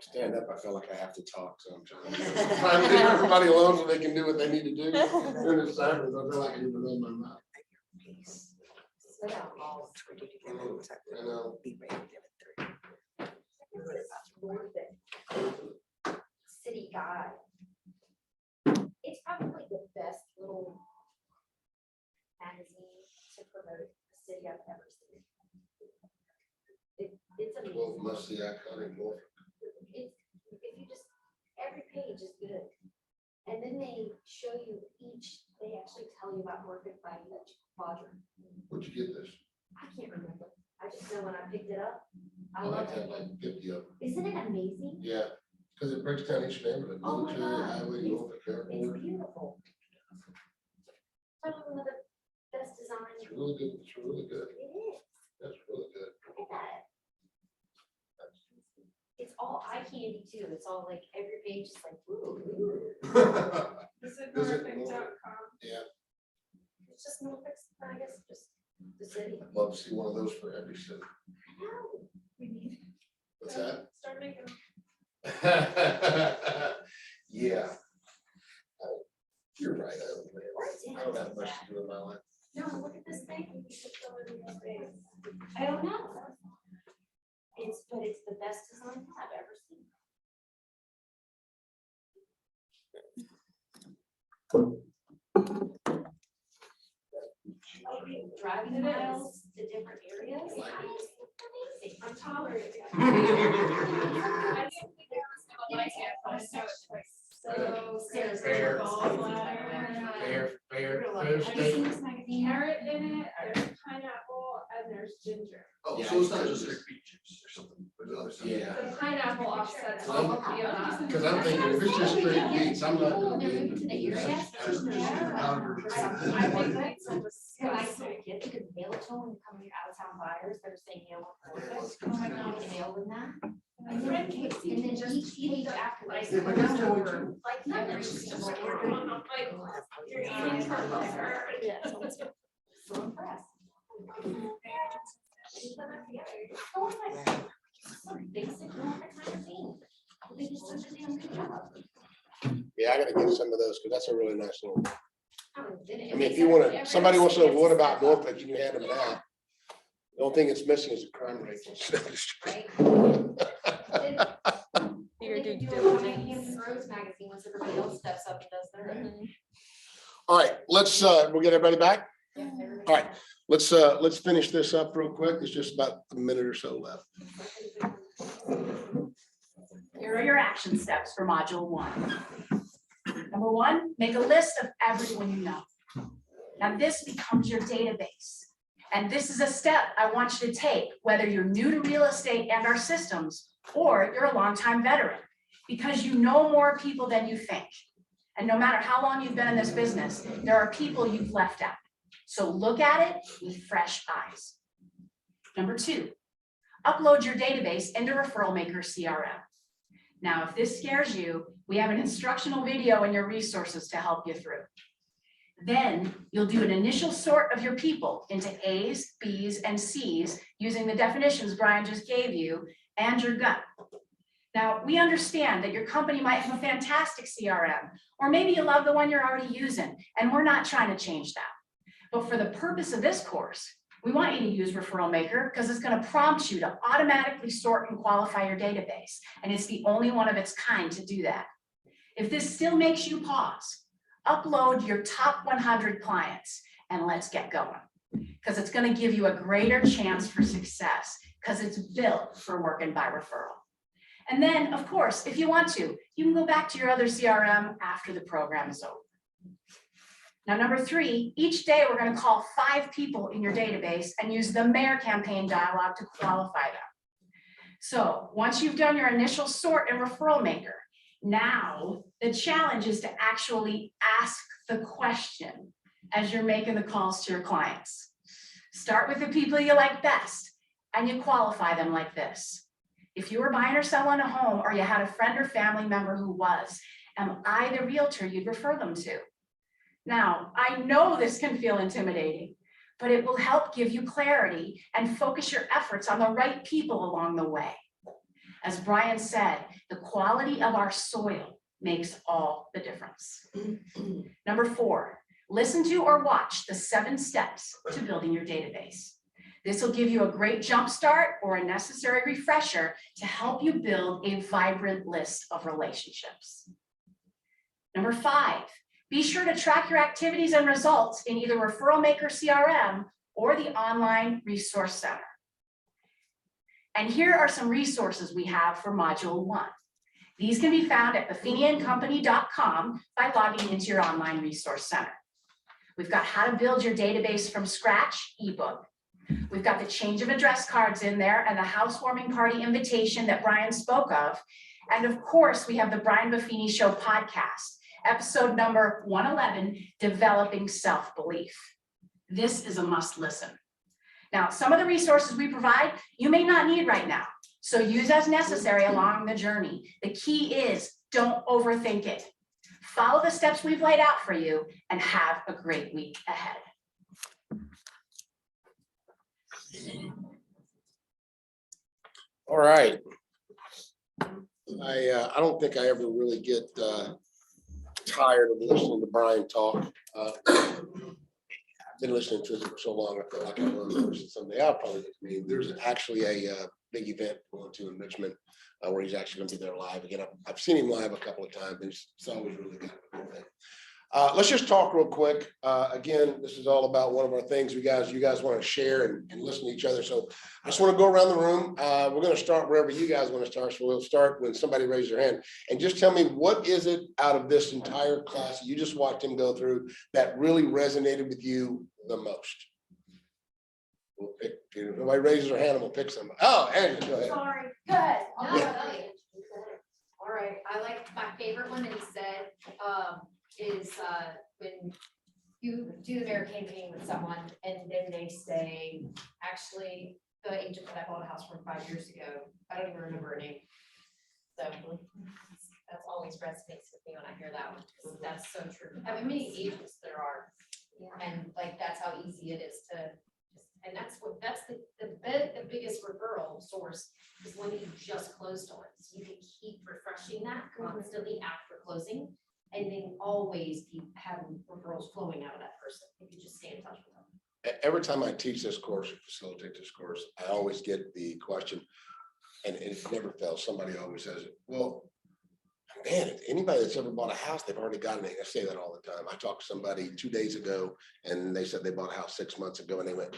Stand up, I feel like I have to talk sometimes. Trying to leave everybody alone so they can do what they need to do. During the sermons, I feel like I need to run my mouth. I know. City guide. It's probably the best little magazine to promote a city I've ever seen. It's Well, amazing. must see iconic more. It's, if you just, every page is good. And then they show you they actually tell you about working by each quadrant. Where'd you get this? I can't remember. I just know when I picked it up. I I love like it. that, like 50 of them. Isn't it amazing? Yeah, because it breaks down each neighborhood, Oh my military, God, highway, it's- Norfolk, It's airport. beautiful. Probably one of the best designs. It's really good, it's really good. It is. That's really good. Look at that. It's all eye candy too. It's all like every page is like, ooh, ooh. Visit Norfolk.com. Yeah, It's just Norfolk, I guess, just the city. I'd love to see one of those for every city. I know. We need. What's that? Start making. Yeah. You're right. I don't have much to do in my life. No, look at this thing. You should throw it in your face. I don't know. But it's the best design I've ever seen. Driving miles to different areas. I'm tolerating. Fair state. Carrot in it, there's pineapple, and there's ginger. Oh, so it's not just like peaches or something, there's other stuff. Yeah. The pineapple offsets Well, all of the. Because I'm thinking if it's just straight beets, I'm not gonna be. They're moving to the area. I think that's a When I saw a kid, you could mail it to them and come to your out of town buyers that are saying, you know, you can mail them that. And then just each after. Like, Yeah, but that's what we do. like numbers. You're eating Yeah, so impressed. Basic Norfolk magazine. They just did a damn good job. Yeah, I gotta get some of those, because that's a really nice little. I I mean, if you wanna, somebody wants to know what about Norfolk, you can hand them an app. The only thing it's missing is a crime rate. Right? Your due Hampton Roads magazine once everybody else steps up and does their. All right, let's, we'll get everybody back. All right, let's finish this up real quick. It's just about a minute or so left. Here are your action steps for module 1. Number 1, make a list of everyone you know. Now this becomes your database. And this is a step I want you to take, whether you're new to real estate and our systems, or you're a longtime veteran, because you know more people than you think. And no matter how long you've been in this business, there are people you've left out. So look at it with fresh eyes. Number 2, upload your database into Referral Maker CRM. Now, if this scares you, we have an instructional video in your resources to help you through. Then you'll do an initial sort of your people into A's, B's, and C's using the definitions Brian just gave you and your gut. Now, we understand that your company might have a fantastic CRM, or maybe you love the one you're already using, and we're not trying to change that. But for the purpose of this course, we want you to use Referral Maker because it's going to prompt you to automatically sort and qualify your database, and it's the only one of its kind to do that. If this still makes you pause, upload your top 100 clients and let's get going, because it's going to give you a greater chance for success because it's built for working by referral. And then, of course, if you want to, you can go back to your other CRM after the program is over. Now, number 3, each day we're going to call 5 people in your database and use the Mayor campaign dialog to qualify them. So once you've done your initial sort in Referral Maker, now the challenge is to actually ask the question as you're making the calls to your clients. Start with the people you like best and you qualify them like this. If you were buying or selling a home, or you had a friend or family member who was, am I the realtor you'd refer them to? Now, I know this can feel intimidating, but it will help give you clarity and focus your efforts on the right people along the way. As Brian said, the quality of our soil makes all the difference. Number 4, listen to or watch the 7 steps to building your database. This will give you a great jump start or a necessary refresher to help you build a vibrant list of relationships. Number 5, be sure to track your activities and results in either Referral Maker CRM or the online resource center. And here are some resources we have for Module 1. These can be found at buffiniandcompany.com by logging into your online resource center. We've got how to build your database from scratch ebook. We've got the change of address cards in there and the housewarming party invitation that Brian spoke of. And of course, we have the Brian Buffini Show podcast, episode number 111, Developing Self-Belief. This is a must listen. Now, some of the resources we provide, you may not need right now. So use as necessary along the journey. The key is don't overthink it. Follow the steps we've laid out for you and have a great week ahead. All right. I don't think I ever really get tired of listening to Brian talk. I've been listening to it for so long, I feel like I'm one person someday. I'll probably get to me. There's actually a big event going to in Richmond where he's actually going to be there live again. I've seen him live a couple of times, and it's always really kind of a cool thing. Let's just talk real quick. Again, this is all about one of our things you guys want to share and listen to each other. So I just want to go around the room. We're going to start wherever you guys want to start. So we'll start when somebody raises their hand, and just tell me, what is it out of this entire class that you just watched him go through that really resonated with you the most? We'll pick, if nobody raises their hand, and we'll pick somebody. Oh, Andy, go ahead. Sorry, good. Yeah. All right, I like my favorite one that he said, is when you do the merit campaign with someone and then they say, actually, the agent that I bought a house from 5 years ago, I don't even remember her name. So that's always resonates with me when I hear that one, because that's so true. How many agents there are, and like that's how easy it is to, and that's the biggest referral source is when you just closed on. So you can keep refreshing that constantly after closing. And then always be having referrals flowing out of that person if you just stay in touch with them. Every time I teach this course or facilitate this course, I always get the question, and it never fails. Somebody always says it. Well, man, if anybody that's ever bought a house, they've already got it. I say that all the time. I talked to somebody 2 days ago, and they said they bought a house 6 months ago, and they went,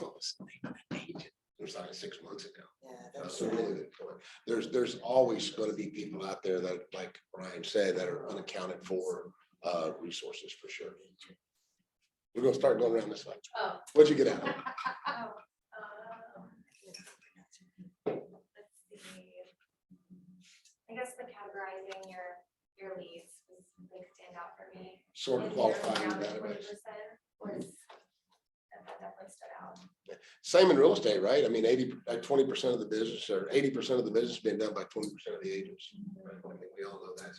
"Oh, it's not an agent. It was like 6 months ago." Yeah, that's So really good point. There's always going to be people out there that, like Brian said, that are unaccounted for resources for sure. We're gonna start going around this way. Oh. What'd you get out of it? Let's see. I guess the categorizing your leads was a big standout for me. Sort of And qualifying narrowing down to database. 20% was, that definitely stood out. Same in real estate, right? I mean, 20% of the business, or 80% of the business being done by 20% of the agents. Right? I mean, we all know that.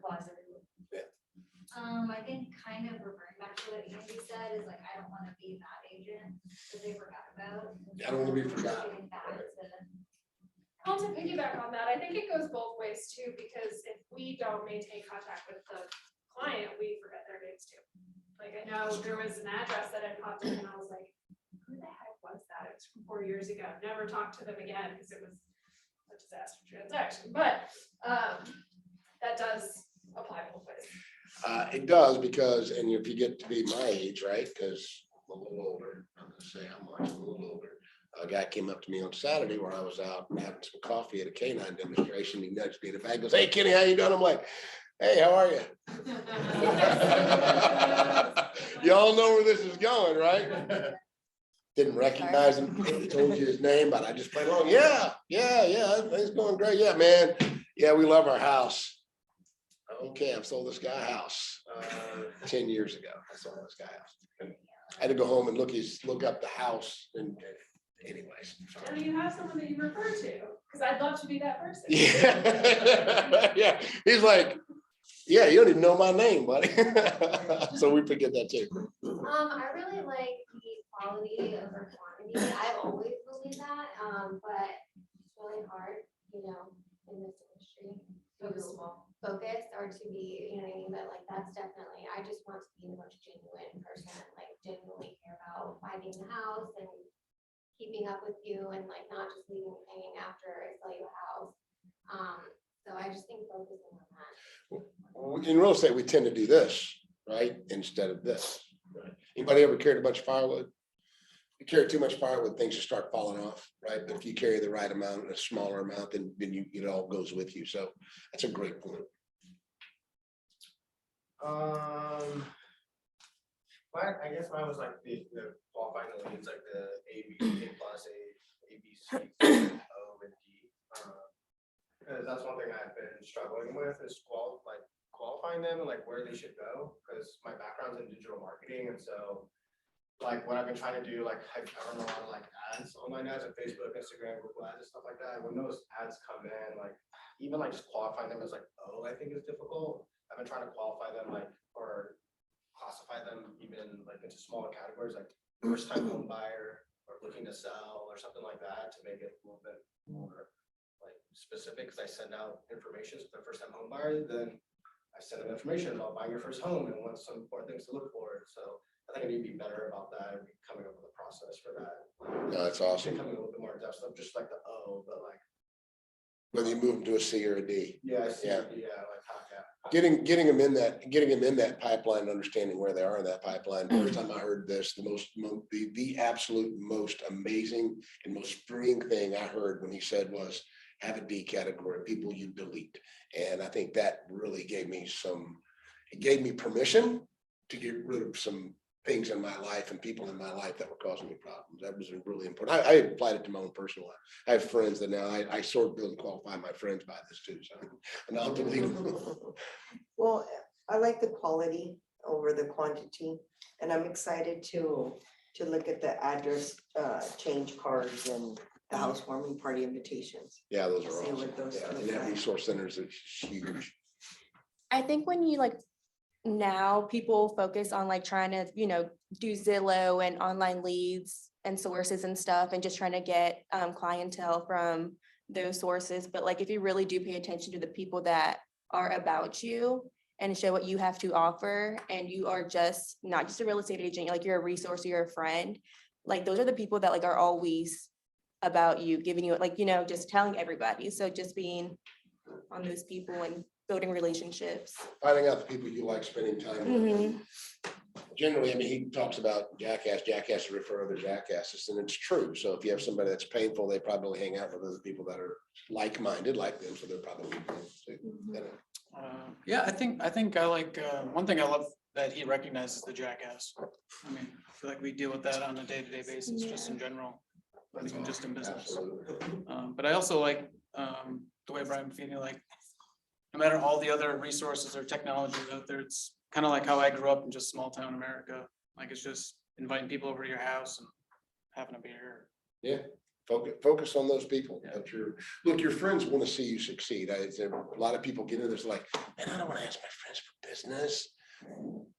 applies everywhere. Yeah. I think kind of referring back to what Andy said is like, I don't want to be that agent that they forgot about. I don't want to be forgotten. Giving back to- Well, to piggyback on that, I think it goes both ways too, because if we don't maintain contact with the client, we forget their names too. Like, I know there was an address that had popped in and I was like, who the heck was that? It was from 4 years ago. Never talked to them again because it was a disaster transaction, but that does apply both ways. It does, because, and if you get to be my age, right, because I'm a little older, I'm gonna say how much, I'm a little older. A guy came up to me on Saturday where I was out having some coffee at a canine demonstration. He nudged me in the back, goes, "Hey, Kenny, how you doing?" I'm like, "Hey, how are you?" Y'all know where this is going, right? Didn't recognize him. He told you his name, but I just played along. Yeah, it's going great. Yeah, man. Yeah, we love our house. Okay, I've sold this guy a house 10 years ago. I sold this guy a house. And I had to go home and look up the house, and anyways. Or you have someone that you refer to, because I'd love to be that person. Yeah. Yeah, he's like, yeah, you don't even know my name, buddy. So we forget that too. I really like the quality over quantity. I've always believed that, but it's really hard, you know, in this industry to focus or to be, you know what I mean? But like, that's definitely, I just want to be the most genuine person, like genuinely care about finding the house and keeping up with you and like not just leaving you hanging after I sell you a house. So I just think focusing on that. In real estate, we tend to do this, right, instead of this. Right? Anybody ever carried a bunch of firewood? You carry too much firewood, things just start falling off, right? But if you carry the right amount, a smaller amount, then you, it all goes with you. So that's a great point. I guess mine was like the qualifying the leads, like the A plus, A, B, C, O, and D. Because that's one thing I've been struggling with is qualifying them and like where they should go. Because my background's in digital marketing, and so like what I've been trying to do, like I run a lot of like ads, online ads on Facebook, Instagram, Google ads and stuff like that. When those ads come in, like even like just qualifying them as like, oh, I think is difficult. I've been trying to qualify them like, or classify them even like into smaller categories, like first time home buyer or looking to sell or something like that, to make it a little bit more like specific. Because I send out information to the first time home buyer, then I send them information about buying your first home and what's some important things to look for. So I think I need to be better about that and be coming up with a process for that. No, that's awesome. Becoming a little bit more in depth, of just like the O, but like, Whether you move them to a C or a D. yeah, I see, Yeah. like how, yeah. Getting them in that pipeline, understanding where they are in that pipeline. First time I heard this, the absolute most amazing and most freeing thing I heard when he said was, have a D category, people you delete. And I think that really gave me permission to get rid of some things in my life and people in my life that were causing me problems. That was really important. I applied it to my own personal life. I have friends that now I sort of build and qualify my friends by this too. So I'm not deleting them. Well, I like the quality over the quantity, and I'm excited to look at the address change cards and the housewarming party invitations. Yeah, those are See awesome. what those Yeah, look and that like. resource centers is huge. I think when you like now people focus on like trying to, you know, do Zillow and online leads and sources and stuff and just trying to get clientele from those sources. But like if you really do pay attention to the people that are about you and show what you have to offer, and you are just not just a real estate agent, like you're a resource, you're a friend, like those are the people that like are always about you, giving you like, you know, just telling everybody. So just being on those people and building relationships. Finding out the people you like spending time with. Generally, I mean, he talks about jackasses refer other jackasses, and it's true. So if you have somebody that's painful, they probably hang out with other people that are like-minded like them, so they're probably Yeah, I think I like, one thing I love that he recognizes the jackass. I mean, I feel like we deal with that on a day-to-day basis, just in general, not even just in business. But I also like the way Brian Buffini, like, no matter all the other resources or technologies out there, it's kind of like how I grew up in just small town America. Like, it's just inviting people over to your house and having a beer. Yeah, focus on those people. That your friends want to see you succeed. A lot of people get in this like, man, I don't want to ask my friends for business.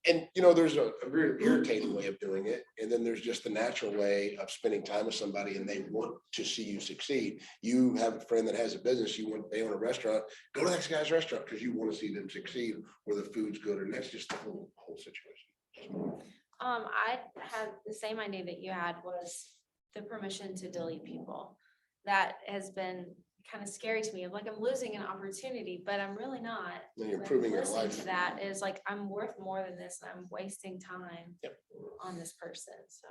And you know, there's a very irritating way of doing it. And then there's just the natural way of spending time with somebody and they want to see you succeed. You have a friend that has a business, they own a restaurant, go to that guy's restaurant because you want to see them succeed, or the food's good, and that's just the whole situation. I had the same idea that you had, was the permission to delete people. That has been kind of scary to me. I'm like, I'm losing an opportunity, but I'm really not. Then you're When improving your listening life. to that is like, I'm worth more than this, and I'm wasting time on this person, so.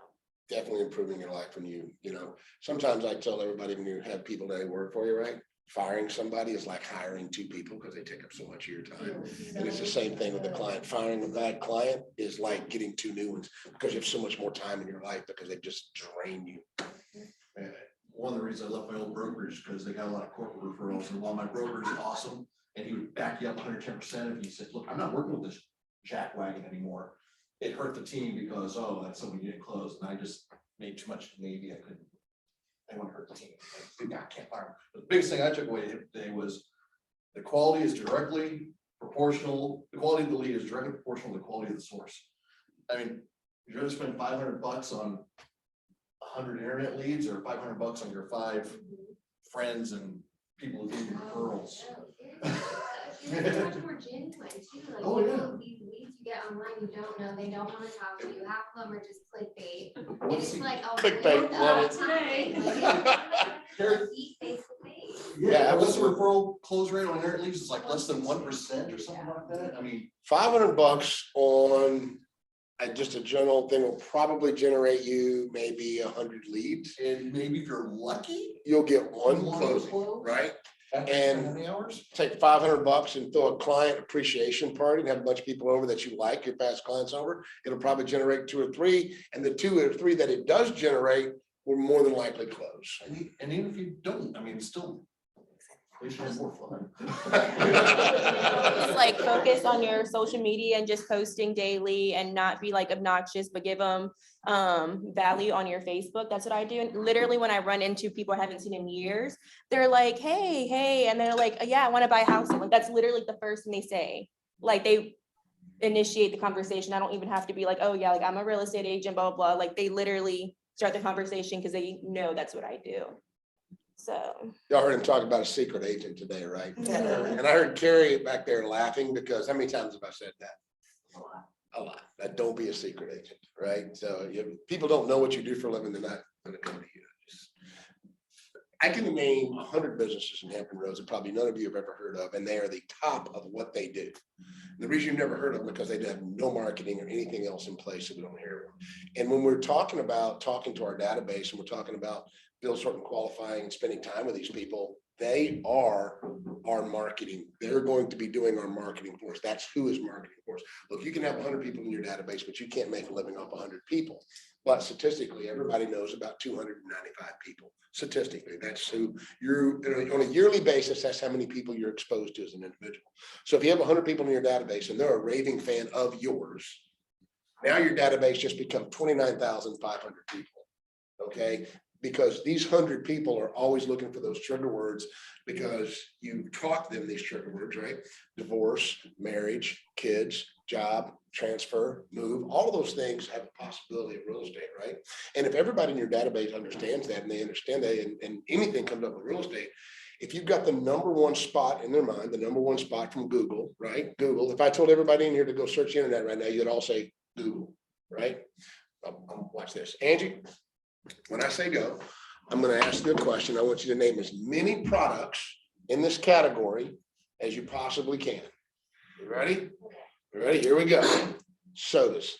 Definitely improving your life when you know, sometimes I tell everybody when you have people that work for you, right? Firing somebody is like hiring two people because they take up so much of your time. And it's the same thing with the client. Firing a bad client is like getting two new ones because you have so much more time in your life because they just drain you. And one of the reasons I left my old brokerage, because they got a lot of corporate referrals, and while my broker is awesome, and he would back you up 110% if he said, look, I'm not working with this jackwagon anymore. It hurt the team because, oh, that's something you didn't close, and I just made too much Navy. I want to hurt the team. I can't fire him. But the biggest thing I took away today was the quality is directly proportional. The quality of the lead is directly proportional to the quality of the source. I mean, you're going to spend $500 on 100 internet leads or $500 on your 5 friends and people who give you referrals. It's so much more genuine too, like, Oh, you yeah. know, these leads you get online, you don't know, they don't wanna talk to you, half of them are just clickbait. And What's it's the- like, oh. Clickbait, love it. Carrie? Face to face. Yeah, what's the referral close rate on internet leads? It's like less than 1% or something like that. I mean, $500 on just a general thing will probably generate you maybe 100 leads. and maybe if you're lucky, You'll get one one closing, close. right? After And- how many hours? Take $500 and throw a client appreciation party and have a bunch of people over that you like, your past clients over. It'll probably generate 2 or 3, and the 2 or 3 that it does generate will more than likely close. And even if you don't, I mean, still, we should have more fun. Just like focus on your social media and just posting daily and not be like obnoxious, but give them value on your Facebook. That's what I do. And literally when I run into people I haven't seen in years, they're like, hey, and they're like, yeah, I want to buy a house. Like that's literally the first thing they say. Like they initiate the conversation. I don't even have to be like, oh yeah, like I'm a real estate agent, blah, blah, blah. Like they literally start the conversation because they know that's what I do. So. Y'all heard him talk about a secret agent today, right? And I heard Carrie back there laughing because how many times have I said that? A lot. That don't be a secret agent, right? So people don't know what you do for a living, they're not gonna come to you. I can name 100 businesses in Hampton Roads that probably none of you have ever heard of, and they are the top of what they do. The reason you've never heard of them because they have no marketing or anything else in place, so we don't hear them. And when we're talking about talking to our database and we're talking about Bill Sorton qualifying and spending time with these people, they are our marketing. They're going to be doing our marketing for us. That's who is marketing for us. Look, you can have 100 people in your database, but you can't make a living off 100 people. But statistically, everybody knows about 295 people. Statistically, that's who you're on a yearly basis. That's how many people you're exposed to as an individual. So if you have 100 people in your database and they're a raving fan of yours, now your database just becomes 29,500 people. Okay. Because these 100 people are always looking for those trigger words because you taught them these trigger words, right? Divorce, marriage, kids, job, transfer, move, all of those things have a possibility of real estate, right? And if everybody in your database understands that and they understand that and anything comes up with real estate, if you've got the #1 spot in their mind, the #1 spot from Google, right? Google, if I told everybody in here to go search the internet right now, you'd all say Google, right? Watch this. Angie, when I say go, I'm going to ask you a question. I want you to name as many products in this category as you possibly can. You ready? You ready? Here we go. Sodas.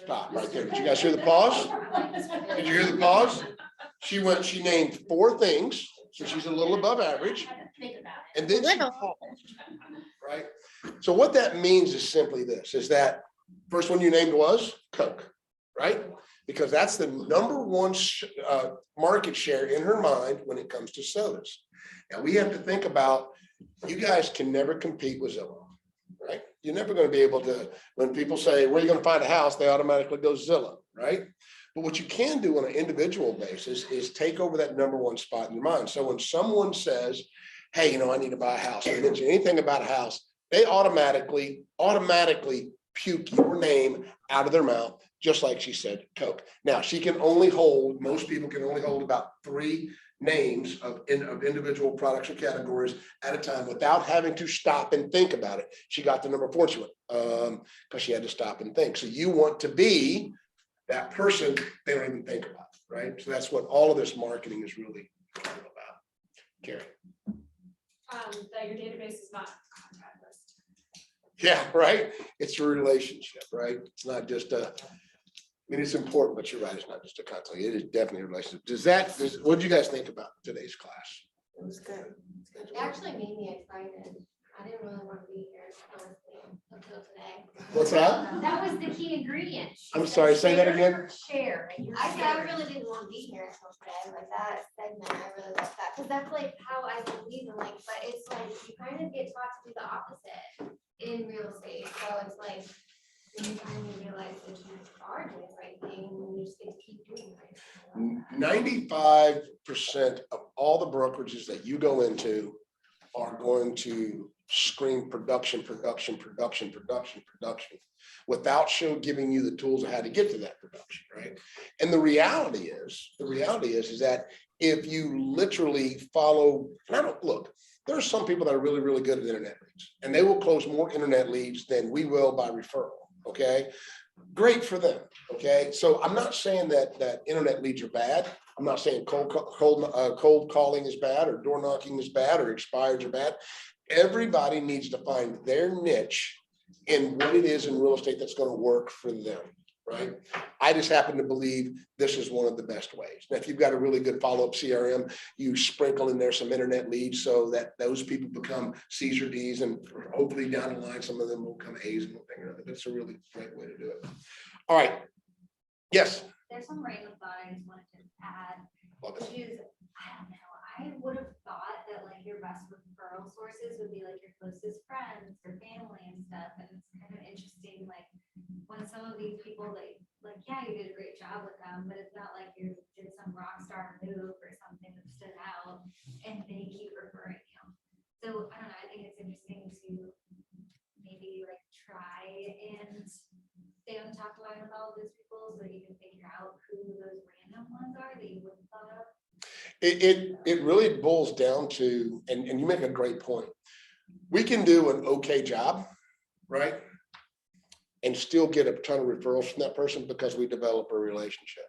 Stop right there. Did you guys hear the pause? Did you hear the pause? She named 4 things, so she's a little above average. And then she paused, right? So what that means is simply this, is that first one you named was Coke, right? Because that's the #1 market share in her mind when it comes to sodas. Now we have to think about, you guys can never compete with Zillow, right? You're never going to be able to, when people say, where are you going to find a house? They automatically go Zillow, right? But what you can do on an individual basis is take over that #1 spot in your mind. So when someone says, hey, I need to buy a house, or mention anything about a house, they automatically puke your name out of their mouth, just like she said, Coke. Now, she can only hold, most people can only hold about 3 names of individual products or categories at a time without having to stop and think about it. She got the #4, she went, because she had to stop and think. So you want to be that person they don't even think about, right? So that's what all of this marketing is really about. Carrie. That your database is not a contact list. Yeah, right. It's a relationship, right? It's not just it's important, but you're right. It's not just a contact. It is definitely a relationship. What did you guys think about today's class? It was good. It actually made me excited. I didn't really want to be here, honestly, until today. What's that? That was the key ingredient. I'm sorry, say that again. Share. I said I really didn't want to be here until today, like that segment, I really like that, because that's like how I believe in, like, but it's like, you kind of get taught to do the opposite in real estate, so it's like, when you finally realize that you are doing the right thing, and you just get to keep doing the right thing. 95% of all the brokerages that you go into are going to scream production, without giving you the tools of how to get to that production, right? And the reality is that if you literally follow, and I don't, look, there are some people that are really, really good at internet leads, and they will close more internet leads than we will by referral, okay? Great for them, okay? So I'm not saying that internet leads are bad. I'm not saying cold calling is bad, or door knocking is bad, or expireds are bad. Everybody needs to find their niche in what it is in real estate that's going to work for them, right? I just happen to believe this is one of the best ways. Now, if you've got a really good follow-up CRM, you sprinkle in there some internet leads so that those people become C's or D's, and hopefully down the line, some of them will become A's and things. That's a really great way to do it. All right. Yes. There's some random thought I just wanted to add, Love it. which is, I don't know, I would have thought that like your best referral sources would be like your closest friends or family and stuff, and it's kind of interesting, like, when some of these people, like, yeah, you did a great job with them, but it's not like you did some rock star move or something that stood out, and they keep referring you. So, I don't know, I think it's interesting to maybe like try and stay on top of line with all of those people so that you can figure out who those random ones are that you wouldn't thought of. It really boils down to, and you make a great point. We can do an okay job, right? And still get a ton of referrals from that person because we develop a relationship.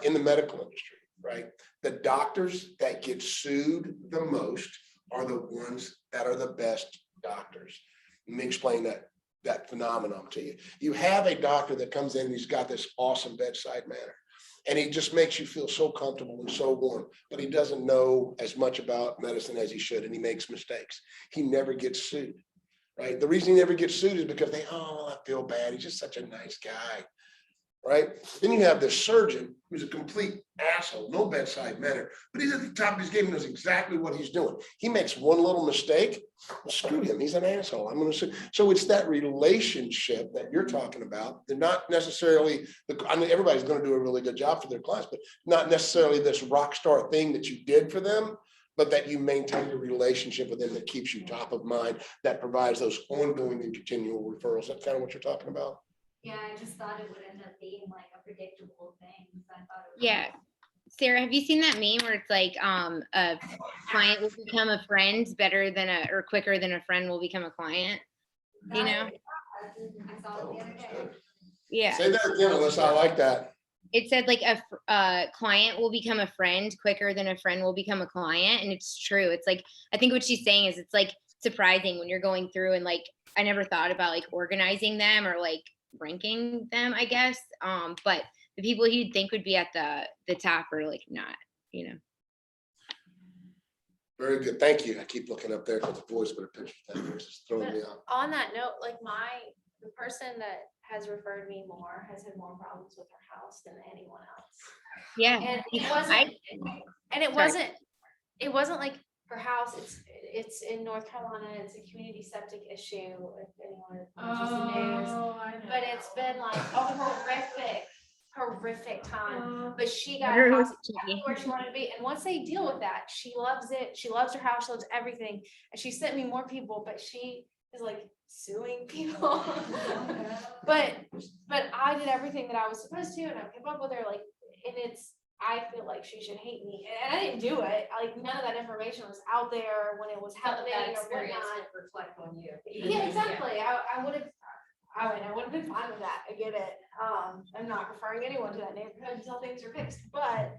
In the medical industry, right? The doctors that get sued the most are the ones that are the best doctors. Let me explain that phenomenon to you. You have a doctor that comes in and he's got this awesome bedside manner, and he just makes you feel so comfortable and so warm, but he doesn't know as much about medicine as he should, and he makes mistakes. He never gets sued, right? The reason he never gets sued is because I feel bad. He's just such a nice guy, right? Then you have this surgeon who's a complete asshole, no bedside manner, but he's at the top of his game and knows exactly what he's doing. He makes one little mistake, well, screw him, he's an asshole. I'm going to sue. So it's that relationship that you're talking about. They're not necessarily, I mean, everybody's going to do a really good job for their clients, but not necessarily this rock star thing that you did for them, but that you maintain a relationship with them that keeps you top of mind, that provides those ongoing and continual referrals. That's kind of what you're talking about. Yeah, I just thought it would end up being like a predictable thing. So I thought it was Yeah. Sarah, have you seen that meme where it's like a client will become a friend or quicker than a friend will become a client? You know? I saw it the other day. Yeah. Say that again, Alyssa. I like that. It said like a client will become a friend quicker than a friend will become a client. And it's true. It's like, I think what she's saying is it's like surprising when you're going through and like, I never thought about like organizing them or like ranking them, I guess. But the people you'd think would be at the top are like not, you know. Very good. Thank you. I keep looking up there for the voice, but a picture of that is throwing me off. On that note, like the person that has referred me more has had more problems with her house than anyone else. Yeah. And it wasn't like her house, it's in North Carolina, it's a community septic issue, if anyone watches the news. But it's been like a horrific time, but she got her house exactly where she wanted to be. And once they deal with that, she loves it. She loves her house, she loves everything. And she sent me more people, but she is like suing people. But I did everything that I was supposed to, and I kept up with her, like, and I feel like she should hate me, and I didn't do it. Like, none of that information was out there when it was happening or whatnot. Reflect on you. Yeah, exactly. I would have been fine with that. I get it. I'm not referring anyone to that neighborhood until things are fixed, but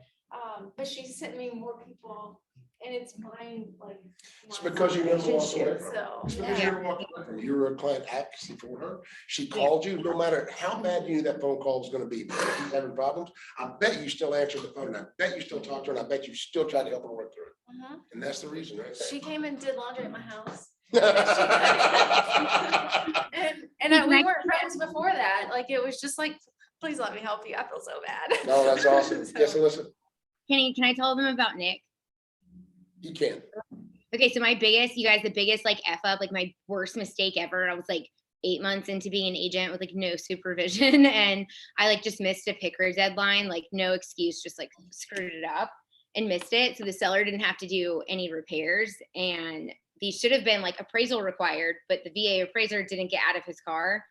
she sent me more people, and it's mine, like. It's because you never walked away from her. So, It's because you never walked away from her. You were a client advocacy for her. She called you, no matter how bad you knew that phone call was going to be. If she's having problems, I bet you still answered the phone. And I bet you still talked to her. And I bet you still tried to help her work through it. And that's the reason, right? She came and did laundry at my house. And we weren't friends before that. Like, it was just like, please let me help you. I feel so bad. No, that's awesome. Yes, Alyssa. Can I tell them about Nick? You can. Okay, so the biggest like F up, like my worst mistake ever. I was like 8 months into being an agent with like no supervision, and I like just missed a picker deadline, like no excuse, just like screwed it up and missed it. So the seller didn't have to do any repairs, and these should have been like appraisal required, but the VA appraiser didn't get out of his car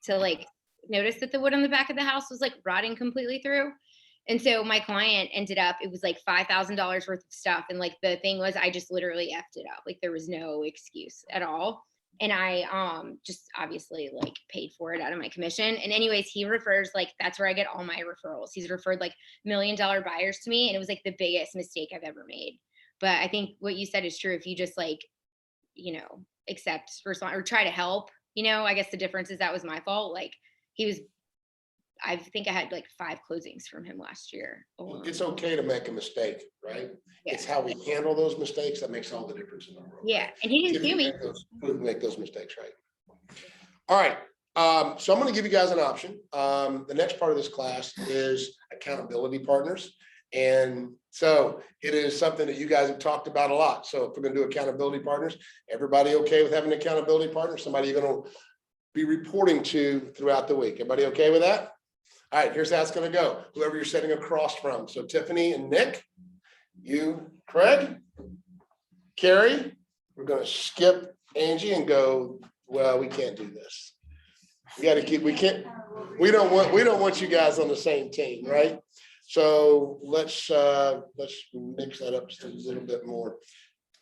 to like notice that the wood on the back of the house was like rotting completely through. And so my client ended up, it was like $5,000 worth of stuff. And like the thing was, I just literally effed it up. Like there was no excuse at all. And I just obviously like paid for it out of my commission. And anyways, he refers, like, that's where I get all my referrals. He's referred like $1 million buyers to me. And it was like the biggest mistake I've ever made. But I think what you said is true. If you just like, you know, accept, respond, or try to help, you know, I guess the difference is that was my fault. Like I think I had like 5 closings from him last year alone. It's okay to make a mistake, right? Yeah. It's how we handle those mistakes that makes all the difference in the world. Yeah, and he didn't sue me. Make those mistakes, right? All right, so I'm gonna give you guys an option. The next part of this class is accountability partners. And so it is something that you guys have talked about a lot. So if we're gonna do accountability partners, everybody okay with having an accountability partner? Somebody you're gonna be reporting to throughout the week. Everybody okay with that? All right, here's how it's gonna go. Whoever you're sitting across from. So Tiffany and Nick, you, Craig, Carrie, we're gonna skip Angie and go, well, we can't do this. We gotta keep, we don't want you guys on the same team, right? So let's mix that up just a little bit more.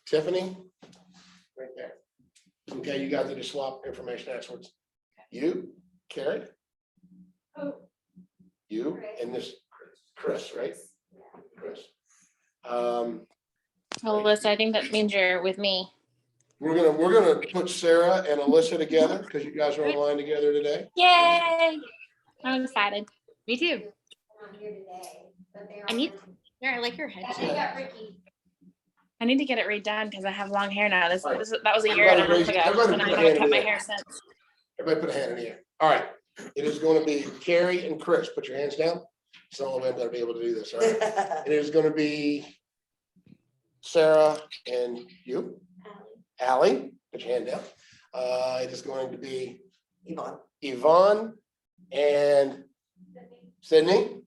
Tiffany, right there. Okay, you guys need to swap information afterwards. You, Carrie? You and this Chris, right? Chris. Alyssa, I think that means you're with me. We're gonna put Sarah and Alyssa together because you guys are online together today. Yay! I'm excited. Me too. Not here today, but they are. I need, I like your head. They got Ricky. I need to get it redone because I have long hair now. That was a year Everybody and a half raise- ago, everybody and I put a haven't hand cut in my the air. hair since. Everybody put a hand in the air. All right, it is going to be Carrie and Chris. Put your hands down. It's the only way I'm gonna be able to do this, all right? It is gonna be Sarah and you, Allie, put your hand down. It is going to be Yvonne and Sydney.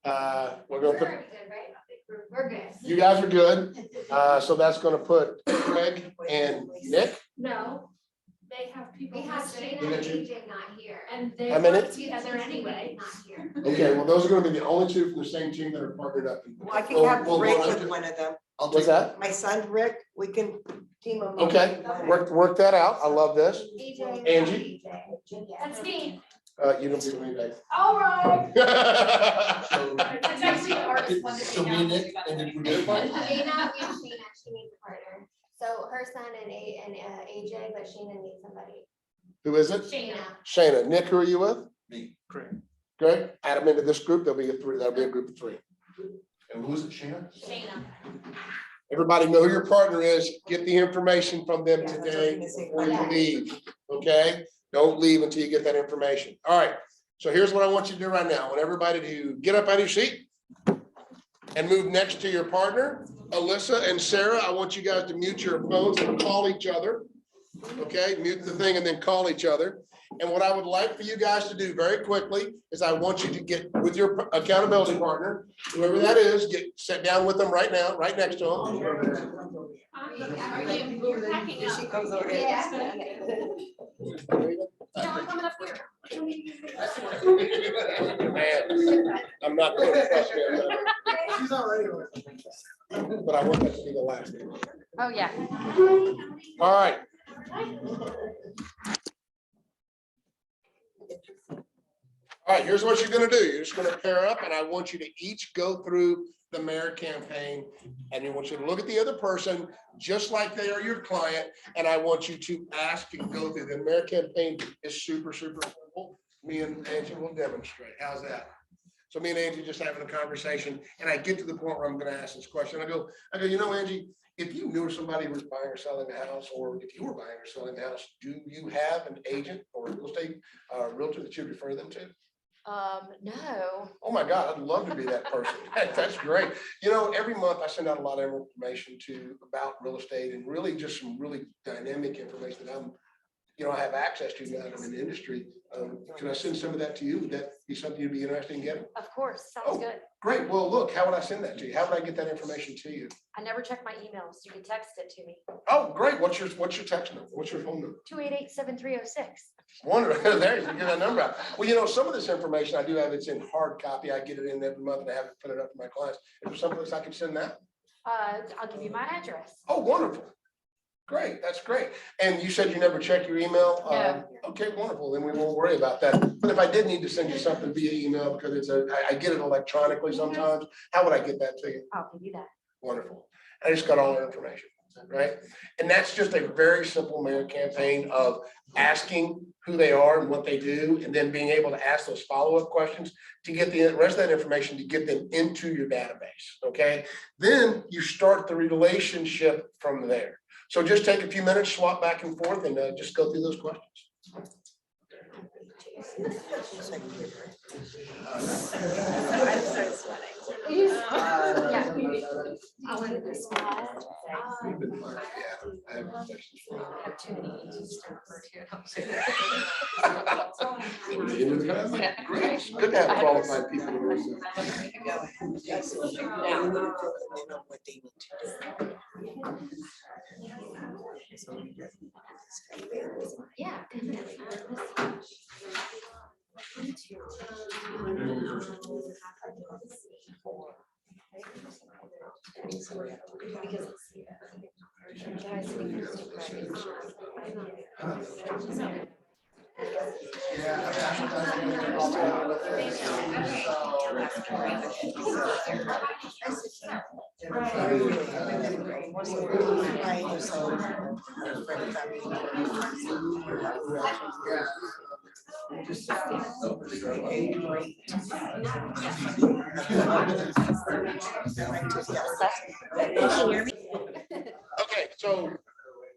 We're gonna put, We're good. you guys are good. So that's gonna put Craig and Nick. No, they have people. We have missing, Shayna and AJ not here. And they How many? work together anyway. Not here. Okay, well, those are gonna be the only 2 from the same team that are partnered up. Well, I can have We'll Rick run with up to- one of them. What's that? My son Rick, we can team him. up. Okay, work that out. I love this. AJ. Angie? That's me. You don't do me All right. So, It's actually the hardest one to so take me and out. Nick, and then we did one. Shayna, we have Shayna, she needs a partner. So her son and AJ, but Shayna needs somebody. Who is it? Shayna. Shayna. Nick, who are you with? Me. Great. Great. Add them into this group. There'll be that'll be a group of 3. And who's it, Sheena? Shayna. Everybody know who your partner is. Get the information from them today before you leave, okay? Don't leave until you get that information. All right, so here's what I want you to do right now. I want everybody to get up out of your seat and move next to your partner. Alyssa and Sarah, I want you guys to mute your phones and call each other. Okay, mute the thing and then call each other. And what I would like for you guys to do very quickly is I want you to get with your accountability partner, whoever that is, sit down with them right now, right next to them. She comes over here. Yeah. No, I'm coming up here. Man, I'm not going to trust me on that, She's already with us. but I want that to be the last name. Oh, yeah. All right. All right, here's what you're gonna do. You're just gonna pair up and I want you to each go through the mayor campaign. And I want you to look at the other person just like they are your client. And I want you to ask and go through. The mayor campaign is super, super simple. Me and Angie will demonstrate. How's that? So me and Angie just having a conversation and I get to the point where I'm gonna ask this question. I go, you know, Angie, if you knew somebody was buying or selling a house, or if you were buying or selling a house, do you have an agent or a real estate realtor that you refer them to? No. Oh my God, I'd love to be that person. That's great. You know, every month I send out a lot of information about real estate and really just some really dynamic information that I'm you know, I have access to now that I'm in the industry. Can I send some of that to you? Would that be something you'd be interested in getting? Of course, Oh. sounds good. Great. Well, look, how would I send that to you? How would I get that information to you? I never check my emails. You can text it to me. Oh, great. What's your text number? What's your phone number? 288-7306. Wonderful. There, you can get that number out. Well, you know, some of this information I do have, it's in hard copy. I get it in every month and I have it printed up for my clients. Is there some place I can send that? I'll give you my address. Oh, wonderful. Great. That's great. And you said you never check your email? No. Okay, wonderful. Then we won't worry about that. But if I did need to send you something via email, because I get it electronically sometimes, how would I get that to you? I'll give you that. Wonderful. I just got all the information, right? And that's just a very simple merit campaign of asking who they are and what they do, and then being able to ask those follow-up questions to get the rest of that information to get them into your database, okay? Then you start the relationship from there. So just take a few minutes, swap back and forth, and just go through those questions. I wanted to spot. We've been fine. Yeah, I have questions for you. I have too many names to refer to. Great. It's good to have qualified people. to listen. Yeah. Okay, so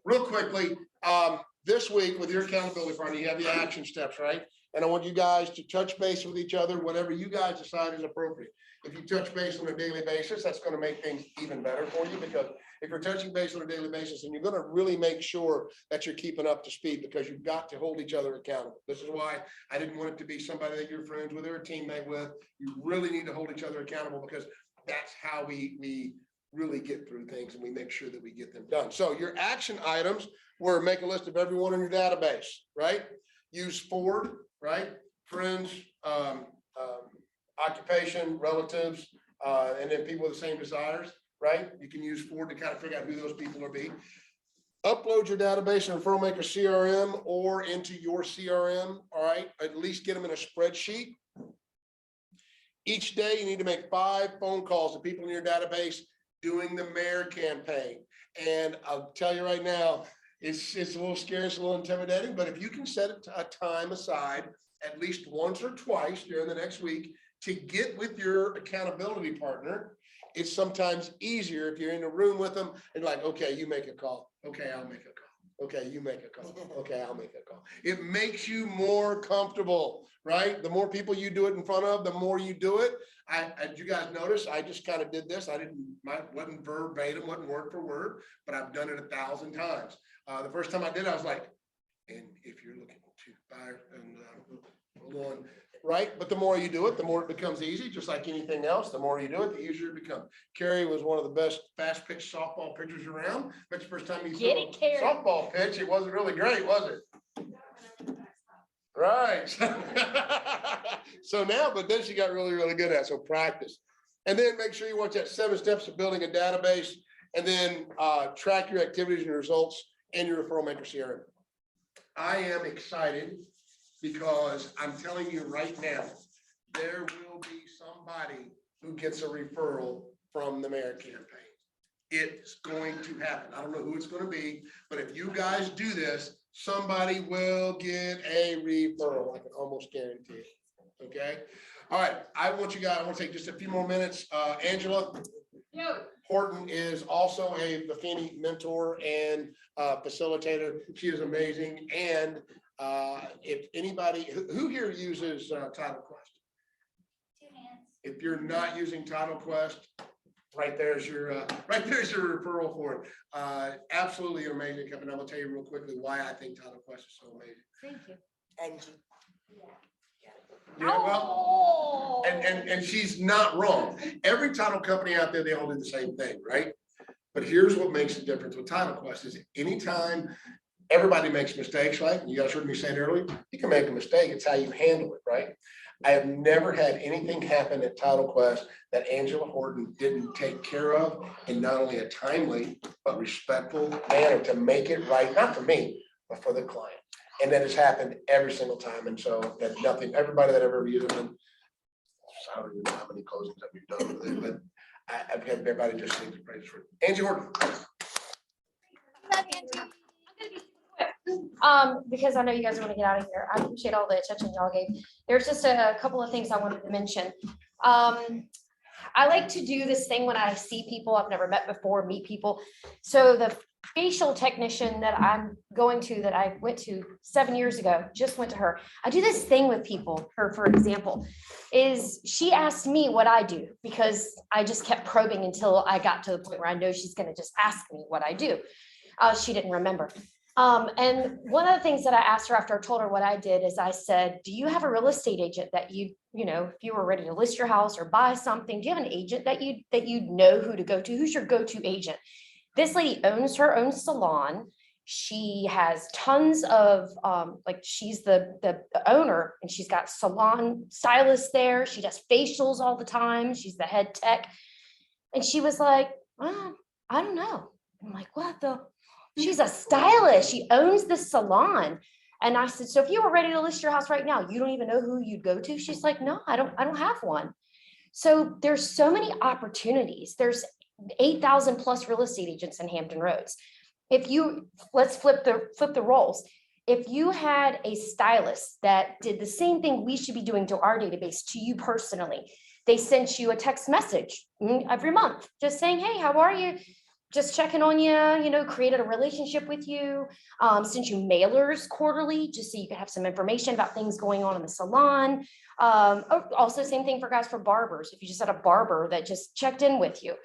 real quickly, this week with your accountability partner, you have the action steps, right? And I want you guys to touch base with each other, whatever you guys decide is appropriate. If you touch base on a daily basis, that's going to make things even better for you, because if you're touching base on a daily basis, and you're going to really make sure that you're keeping up to speed, because you've got to hold each other accountable. This is why I didn't want it to be somebody that you're friends with or a teammate with. You really need to hold each other accountable, because that's how we really get through things, and we make sure that we get them done. So your action items were make a list of everyone in your database, right? Use Ford, right? Friends, occupation, relatives, and then people with the same desires, right? You can use Ford to kind of figure out who those people are be. Upload your database in Referral Maker CRM or into your CRM, all right? At least get them in a spreadsheet. Each day you need to make 5 phone calls to people in your database doing the mayor campaign. And I'll tell you right now, it's a little scary, it's a little intimidating, but if you can set a time aside at least once or twice during the next week to get with your accountability partner, it's sometimes easier if you're in a room with them and like, okay, you make a call. Okay, I'll make a call. Okay, you make a call. Okay, I'll make a call. It makes you more comfortable, right? The more people you do it in front of, the more you do it. As you guys notice, I just kind of did this. Wasn't verbatim, wasn't word for word, but I've done it 1,000 times. The first time I did, I was like, and if you're looking to buy, and hold on, right? But the more you do it, the more it becomes easy, just like anything else. The more you do it, the easier it becomes. Carrie was one of the best fast pitch softball pitchers around. That's the first time you threw a softball pitch. It wasn't really great, was it? Right. So now, but then she got really, really good at it. So practice. And then make sure you watch that 7 steps of building a database, and then track your activities and results in your Referral Maker CRM. I am excited because I'm telling you right now, there will be somebody who gets a referral from the mayor campaign. It's going to happen. I don't know who it's going to be, but if you guys do this, somebody will get a referral. I can almost guarantee it. Okay. All right. I want to take just a few more minutes. Angela Horton is also a Buffini mentor and facilitator. She is amazing. And if anybody who here uses Title Quest, if you're not using Title Quest, Right there's your referral for it. Absolutely amazing company. I'm gonna tell you real quickly why I think Title Quest is so amazing. Thank you. Angie. Yeah, well, and she's not wrong. Every title company out there, they all do the same thing, right? But here's what makes the difference with Title Quest is anytime everybody makes mistakes, right? You guys heard me say it earlier, you can make a mistake. It's how you handle it, right? I have never had anything happen at Title Quest that Angela Horton didn't take care of in not only a timely, but respectful manner to make it right, not for me, but for the client. And that has happened every single time. And so that's nothing, everybody that ever used them, I don't even know how many closings that we've done with it, but I've had everybody just sing the praise for it. Angie Horton. Because I know you guys want to get out of here. I appreciate all the attention y'all gave. There's just a couple of things I wanted to mention. I like to do this thing when I see people I've never met before, meet people. So the facial technician that I'm going to, that I went to 7 years ago, just went to her. I do this thing with people, her, for example, is she asked me what I do because I just kept probing until I got to the point where I know she's going to just ask me what I do. She didn't remember. And one of the things that I asked her after I told her what I did is I said, do you have a real estate agent that you know, if you were ready to list your house or buy something, do you have an agent that you know who to go to? Who's your go-to agent? This lady owns her own salon. She has tons of, like she's the owner and she's got salon stylists there. She does facials all the time. She's the head tech. And she was like, well, I don't know. I'm like, what the? She's a stylist. She owns the salon. And I said, so if you were ready to list your house right now, you don't even know who you'd go to? She's like, no, I don't have one. So there's so many opportunities. There's 8,000 plus real estate agents in Hampton Roads. If you, let's flip the roles. If you had a stylist that did the same thing we should be doing to our database to you personally, they sent you a text message every month, just saying, hey, how are you? Just checking on you, you know, created a relationship with you, sent you mailers quarterly, just so you could have some information about things going on in the salon. Also same thing for guys for barbers. If you just had a barber that just checked in with you,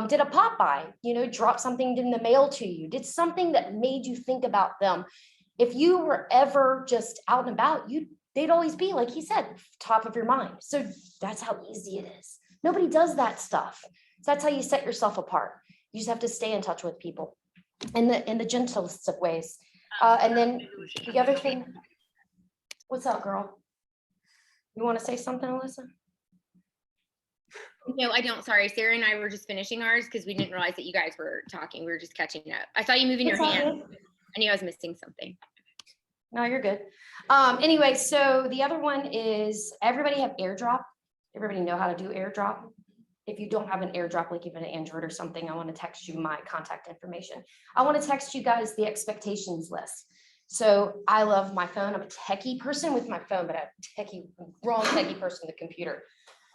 did a pop by, you know, dropped something in the mail to you, did something that made you think about them. If you were ever just out and about, they'd always be, like he said, top of your mind. So that's how easy it is. Nobody does that stuff. So that's how you set yourself apart. You just have to stay in touch with people in the gentlest of ways. And then the other thing, what's up, girl? You want to say something, Alyssa? No, I don't. Sorry. Sarah and I were just finishing ours because we didn't realize that you guys were talking. We were just catching up. I saw you moving your hand. I knew I was missing something. No, you're good. Anyway, so the other one is everybody have AirDrop. Everybody know how to do AirDrop. If you don't have an AirDrop, like even an Android or something, I want to text you my contact information. I want to text you guys the expectations list. So I love my phone. I'm a techie person with my phone, but I'm wrong techie person with the computer.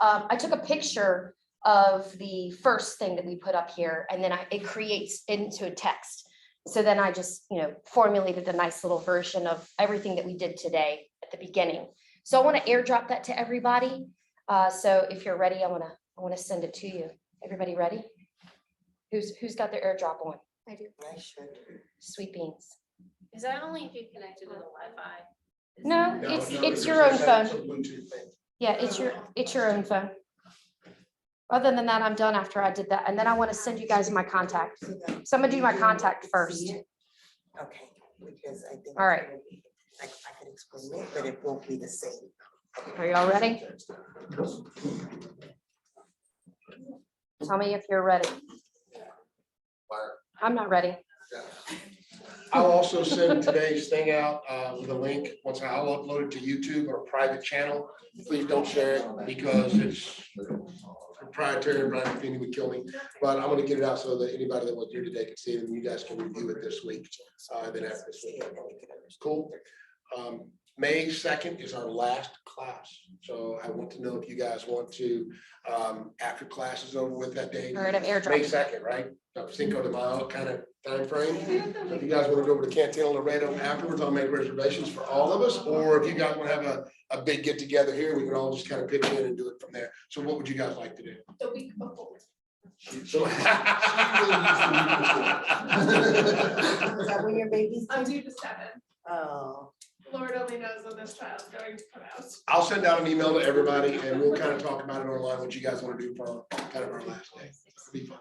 I took a picture of the first thing that we put up here, and then it creates into a text. So then I just, you know, formulated a nice little version of everything that we did today at the beginning. So I want to AirDrop that to everybody. So if you're ready, I want to send it to you. Everybody ready? Who's got their AirDrop on? I do. I should. Sweet beans. Is that only if you connected to the Wi-Fi? No, it's your own phone. Yeah, it's your own phone. Other than that, I'm done after I did that. And then I want to send you guys my contact. So I'm gonna do my contact first. Okay, because I think. All right. I can explain it, but it won't be the same. Are y'all ready? Tell me if you're ready. I'm not ready. I'll also send today's thing out with a link. Once I'll upload it to YouTube or a private channel. Please don't share it because it's proprietary and Brian Buffini would kill me. But I'm going to get it out so that anybody that was here today can see it and you guys can review it this week. Then after this week. Cool. May 2nd is our last class. So I want to know if you guys want to, after class is over with that day. Heard of AirDrop. May 2nd, right? Cinco de Mayo kind of time frame. So if you guys want to go over to Cantil Laredo afterwards, I'll make reservations for all of us. Or if you guys want to have a big get together here, we can all just kind of pitch in and do it from there. So what would you guys like to do? The week before. So. Is that when your baby's? I'm due to 7. Oh. Lord only knows when this child's going to come out. I'll send out an email to everybody and we'll kind of talk about it online, what you guys want to do for kind of our last day. It'll be fun.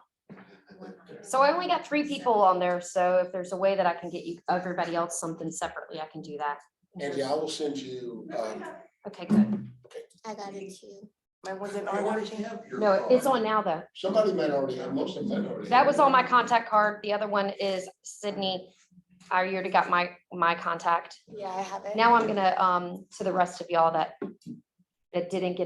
So I only got 3 people on there, so if there's a way that I can get you, everybody else something separately, I can do that. Andy, I will send you, Okay, good. I got it too. Mine wasn't Why on. did you have your No, it's card? on now though. somebody might already have, most of them might already. That have was it. on my contact card. The other one is Sydney. I already got my contact. Yeah, I have it. Now I'm gonna, to the rest of y'all that didn't get